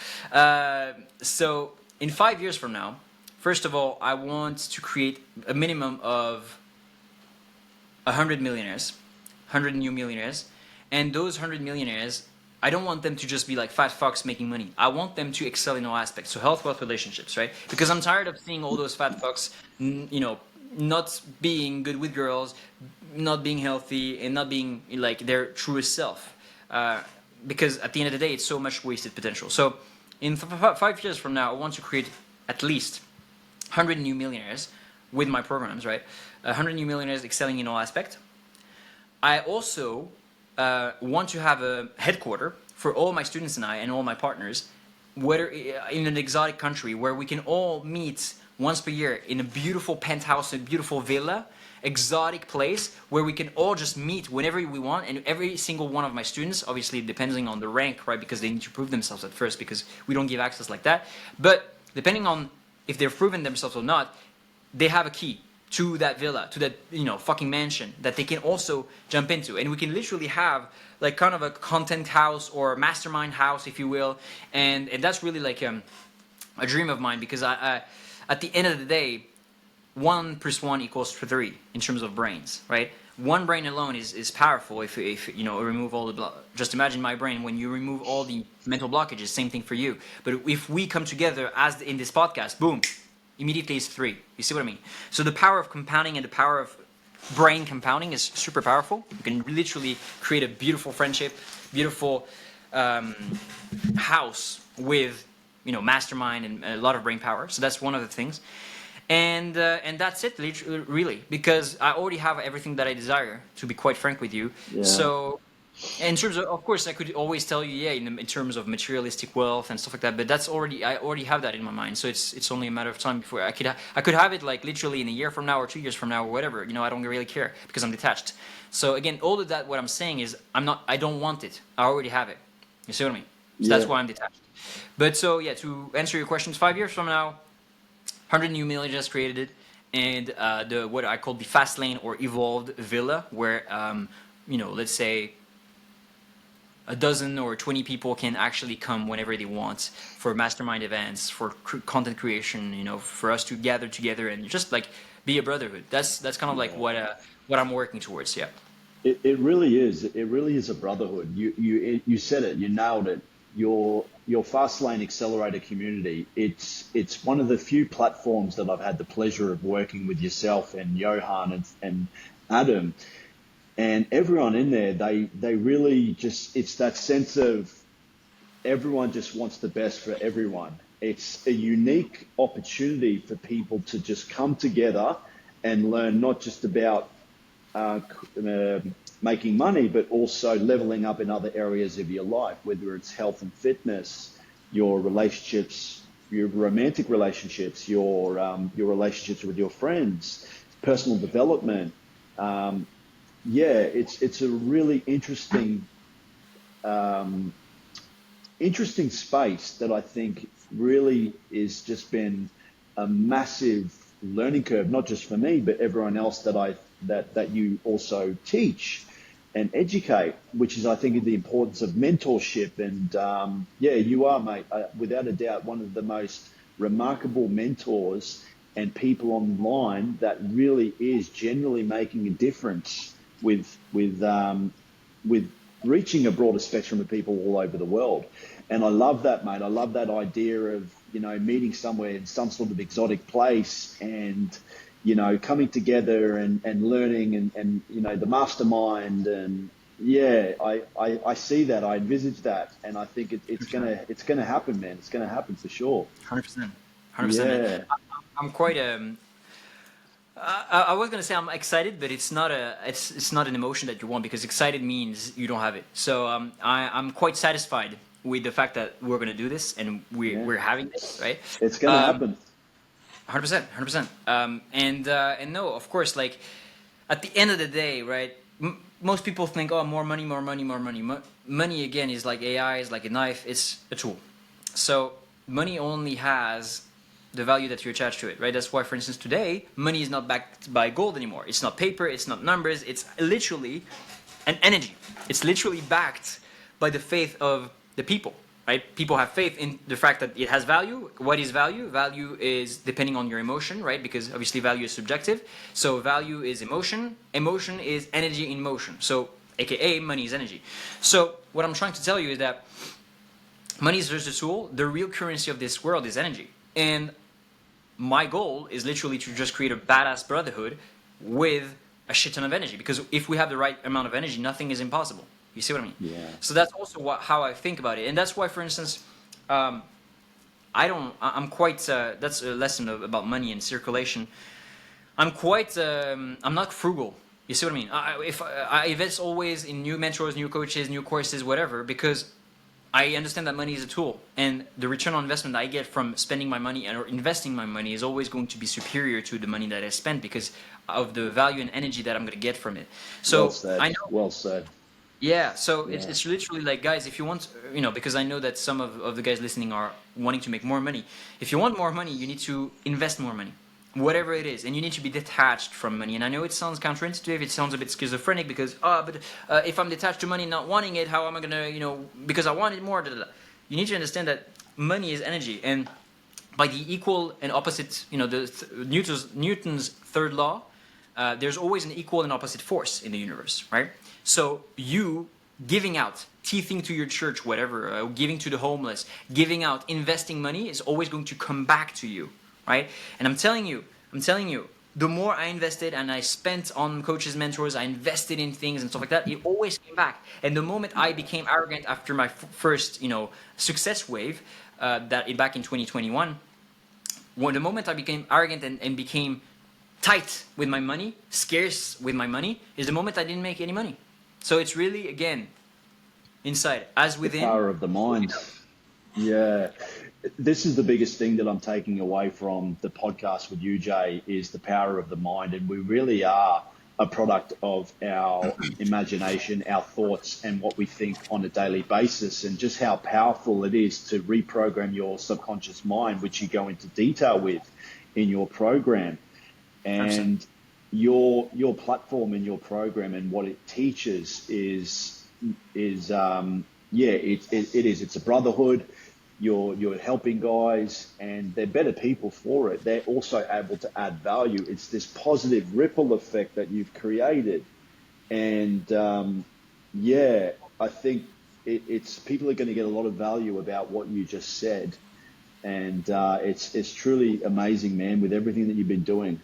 So in 5 years from now, first of all, I want to create a minimum of 100 millionaires, 100 new millionaires, and those 100 millionaires, I don't want them to just be like fat fucks making money. I want them to excel in all aspects. So health, wealth, relationships, right? Because I'm tired of seeing all those fat fucks, not being good with girls, not being healthy, and not being like their truest self. Because at the end of the day, it's so much wasted potential. So in 5 years from now, I want to create at least 100 new millionaires with my programs, right? 100 new millionaires excelling in all aspects. I also want to have a headquarter for all my students and I and all my partners, whether in an exotic country where we can all meet once per year in a beautiful penthouse, a beautiful villa, exotic place where we can all just meet whenever we want. And every single one of my students, obviously depending on the rank, right, because they need to prove themselves at first, because we don't give access like that. But depending on if they've proven themselves or not, they have a key to that villa, to that fucking mansion that they can also jump into, and we can literally have like kind of a content house or a mastermind house, if you will, and that's really like a dream of mine, because I at the end of the day, 1 + 1 = 3 in terms of brains, right? One brain alone is powerful if remove all the just imagine my brain. When you remove all the mental blockages, same thing for you. But if we come together as in this podcast, boom, immediately is 3. You see what I mean? So the power of compounding and the power of brain compounding is super powerful. You can literally create a beautiful friendship, beautiful house with, mastermind and a lot of brain power. So that's one of the things. And that's it, really, because I already have everything that I desire, to be quite frank with you. Yeah. So in terms of course, I could always tell you, yeah, in terms of materialistic wealth and stuff like that, but I already have that in my mind. So it's only a matter of time before I could have it like literally in a year from now or 2 years from now or whatever. I don't really care because I'm detached. So again, all of that, what I'm saying is, I don't want it. I already have it. You see what I mean? So that's Yeah. why I'm detached. But so yeah, to answer your questions, 5 years from now, 100 new millionaires created it, and the what I call the Fast Lane or evolved villa, where let's say a dozen or 20 people can actually come whenever they want for mastermind events, for content creation, for us to gather together and just like be a brotherhood. That's kind of like Yeah. what I'm working towards. Yeah. It really is. It really is a brotherhood. You said it. You nailed it. Your Fast Lane Accelerator community. It's one of the few platforms that I've had the pleasure of working with yourself and Johan and Adam and everyone in there. They really just, it's that sense of everyone just wants the best for everyone. It's a unique opportunity for people to just come together and learn not just about uh, making money, but also leveling up in other areas of your life, whether it's health and fitness, your relationships, your romantic relationships, your relationships with your friends, personal development. Um, yeah, it's a really um, interesting space that I think really is just been a massive learning curve, not just for me, but everyone else that you also teach and educate, which is I think the importance of mentorship. And yeah, you are, mate, without a doubt, one of the most remarkable mentors and people online that really is genuinely making a difference with reaching a broader spectrum of people all over the world. And I love that, mate. I love that idea of, meeting somewhere in some sort of exotic place and, coming together and learning and the mastermind. And yeah, I see that. I envisage that. And I think it's gonna happen, man. It's gonna happen for sure. 100%. 100%, man. Yeah. I'm quite I was gonna say I'm excited, but it's not an emotion that you want, because excited means you don't have it. So I'm quite satisfied with the fact that we're gonna do this and Yeah. we're having this, right? It's gonna Um, happen. 100%, 100%. And no, of course, like at the end of the day, right? Most people think, oh, more money, more money, more money. Money again is like AI, is like a knife. It's a tool. So money only has the value that you attach to it, right? That's why, for instance, today money is not backed by gold anymore. It's not paper. It's not numbers. It's literally an energy. It's literally backed by the faith of the people, right? People have faith in the fact that it has value. What is value? Value is depending on your emotion, right? Because obviously value is subjective. So value is emotion. Emotion is energy in motion. So AKA money is energy. So what I'm trying to tell you is that money is just a tool. The real currency of this world is energy. And my goal is literally to just create a badass brotherhood with a shit ton of energy. Because if we have the right amount of energy, nothing is impossible. You see what I mean? Yeah. So that's also how I think about it, and that's why, for instance, um, I don't. I'm quite. That's a lesson about money and circulation. I'm quite. I'm not frugal. You see what I mean? If I invest always in new mentors, new coaches, new courses, whatever, because I understand that money is a tool, and the return on investment I get from spending my money or investing my money is always going to be superior to the money that I spent, because of the value and energy that I'm going to get from it. Well So said. I know. Well said. Yeah, so it's, Yeah. it's literally like, guys, if you want, because I know that some of the guys listening are wanting to make more money. If you want more money, you need to invest more money, whatever it is, and you need to be detached from money. And I know it sounds counterintuitive, it sounds a bit schizophrenic, because, but if I'm detached to money, not wanting it, how am I gonna, because I want it more, da, da, da. You need to understand that money is energy, and by the equal and opposite, Newton's third law, there's always an equal and opposite force in the universe, right? So you giving out, teething to your church, whatever, giving to the homeless, giving out, investing money is always going to come back to you right? And I'm telling you, the more I invested and I spent on coaches, mentors, I invested in things and stuff like that, it always came back. And the moment I became arrogant after my first, success wave, back in 2021, when the moment I became arrogant and became tight with my money, scarce with my money, is the moment I didn't make any money. So it's really, again, inside as The within. power of the mind. Yeah. This is the biggest thing that I'm taking away from the podcast with you, Jay, is the power of the mind. And we really are a product of our imagination, our thoughts, and what we think on a daily basis, and just how powerful it is to reprogram your subconscious mind, which you go into detail with in your program. 100%. And your platform and your program and what it teaches is yeah, it is. It's a brotherhood. You're helping guys, and they're better people for it. They're also able to add value. It's this positive ripple effect that you've created, and yeah, I think it's people are going to get a lot of value about what you just said, and it's truly amazing, man, with everything that you've been doing.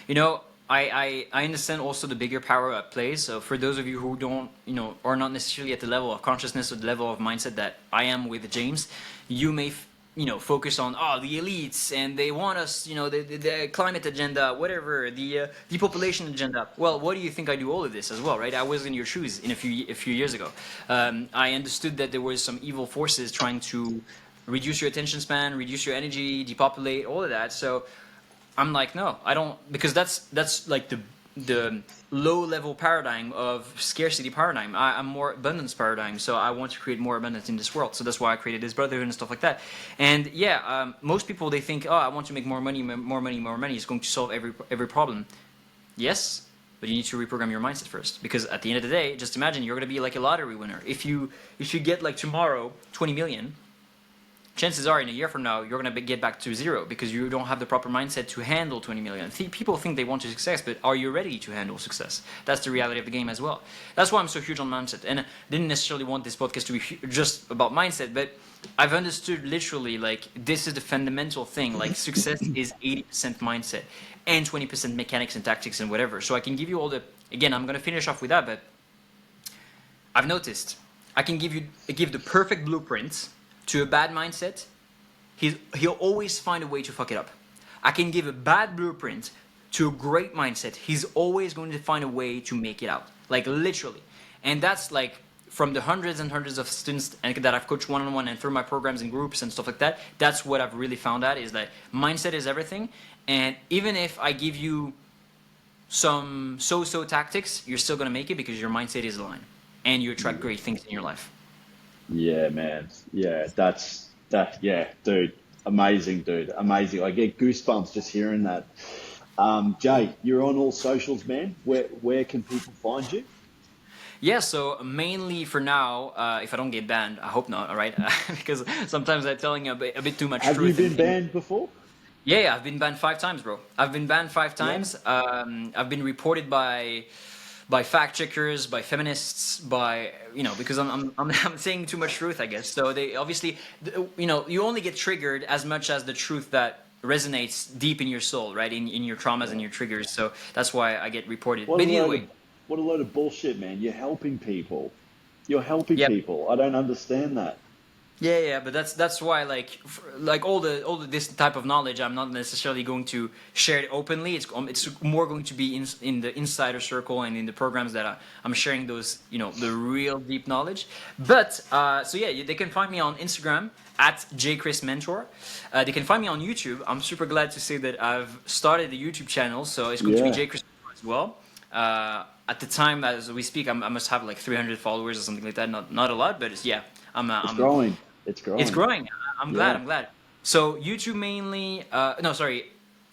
You know, I understand also the bigger power at play. So for those of you who don't, are not necessarily at the level of consciousness or the level of mindset that I am with James, you may, focus on, the elites and they want us, the climate agenda, whatever, the depopulation agenda. Well, what do you think I do all of this as well, right? I was in your shoes a few years ago. I understood that there was some evil forces trying to reduce your attention span, reduce your energy, depopulate, all of that. So I'm like, no, I don't, because that's like the low level paradigm of scarcity paradigm. I'm more abundance paradigm, so I want to create more abundance in this world. So that's why I created this brotherhood and stuff like that. And yeah, most people, they think, I want to make more money, more money, more money is going to solve every problem. Yes, but you need to reprogram your mindset first, because at the end of the day, just imagine you're going to be like a lottery winner. If you get like tomorrow 20 million, chances are in a year from now you're going to get back to zero because you don't have the proper mindset to handle 20 million. People think they want to success, but are you ready to handle success? That's the reality of the game as well. That's why I'm so huge on mindset, and I didn't necessarily want this podcast to be just about mindset, but I've understood literally, like, this is the fundamental thing. Like, success is 80% mindset and 20% mechanics and tactics and whatever. So I can give you all the, again, I'm going to finish off with that, but I've noticed I can give the perfect blueprint to a bad mindset. He'll always find a way to fuck it up. I can give a bad blueprint to a great mindset. He's always going to find a way to make it out. Like, literally. And that's like from the hundreds and hundreds of students that I've coached one-on-one and through my programs and groups and stuff like that. That's what I've really found out, is that mindset is everything. And even if I give you some so-so tactics, you're still going to make it because your mindset is aligned and you attract great things in your life. Yeah, man. Yeah, that. Yeah, dude. Amazing, dude. Amazing. I get goosebumps just hearing that. Jay, you're on all socials, man. Where can people find you? Yeah, so mainly for now, if I don't get banned, I hope not, all right? Because sometimes I'm telling a bit too much Have you truth. been banned before? Yeah, I've been banned 5 times, bro. I've been banned five Yeah. times. I've been reported by fact checkers, by feminists, by, because I'm saying too much truth, I guess. So they obviously, you only get triggered as much as the truth that resonates deep in your soul, right? In your traumas and Yeah. your triggers. So that's why I get reported. What a But either load way. of what a load of bullshit, man. You're helping people. You're helping Yeah. people. I don't understand that. Yeah, yeah, but that's why, like all the this type of knowledge, I'm not necessarily going to share it openly. It's more going to be in the insider circle and in the programs that I'm sharing those, the real deep knowledge. But so yeah, they can find me on Instagram at jchrismentor. They can find me on YouTube. I'm super glad to say that I've started a YouTube channel, so it's going to be Yeah. jchrismentor as well. At the time as we speak, I must have like 300 followers or something like that. Not a lot, but yeah. It's I'm growing. It's It's growing. growing. I'm glad. Yeah. I'm glad. So YouTube mainly. No, sorry.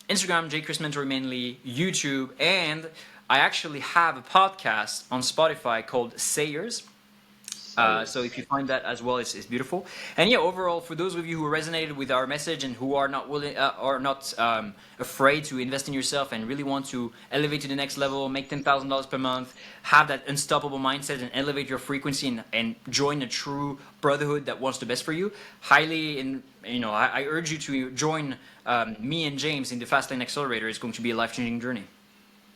Instagram, J Chris Mentor mainly. YouTube, and I actually have a podcast on Spotify called Sayers. Oh So yes. if you find that as well, it's beautiful. And yeah, overall, for those of you who resonated with our message and who are not willing or not afraid to invest in yourself and really want to elevate to the next level, make $10,000 per month, have that unstoppable mindset and elevate your frequency and join a true brotherhood that wants the best for you, highly I urge you to join me and James in the Fast Lane Accelerator. It's going to be a life changing journey.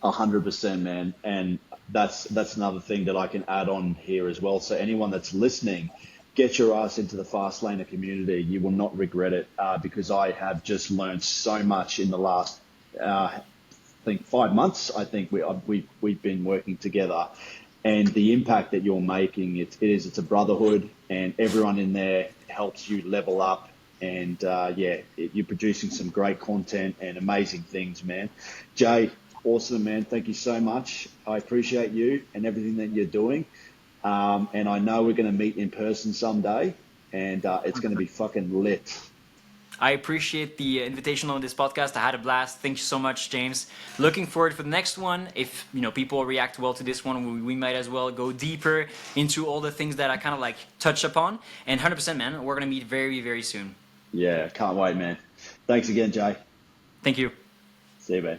100%, man. And that's another thing that I can add on here as well. So anyone that's listening, get your ass into the Fast Laner community. You will not regret it, because I have just learned so much in the last, I think 5 months. I think we've been working together, and the impact that you're making, it's a brotherhood, and everyone in there helps you level up. And you're producing some great content and amazing things, man. Jay, awesome, man. Thank you so much. I appreciate you and everything that you're doing. And I know we're going to meet in person someday, and it's going to be fucking lit. I appreciate the invitation on this podcast. I had a blast. Thank you so much, James. Looking forward for the next one. If people react well to this one, we might as well go deeper into all the things that I kind of like touched upon. And 100%, man, we're gonna meet very, very soon. Yeah, can't wait, man. Thanks again, Jay. Thank you. See you, man.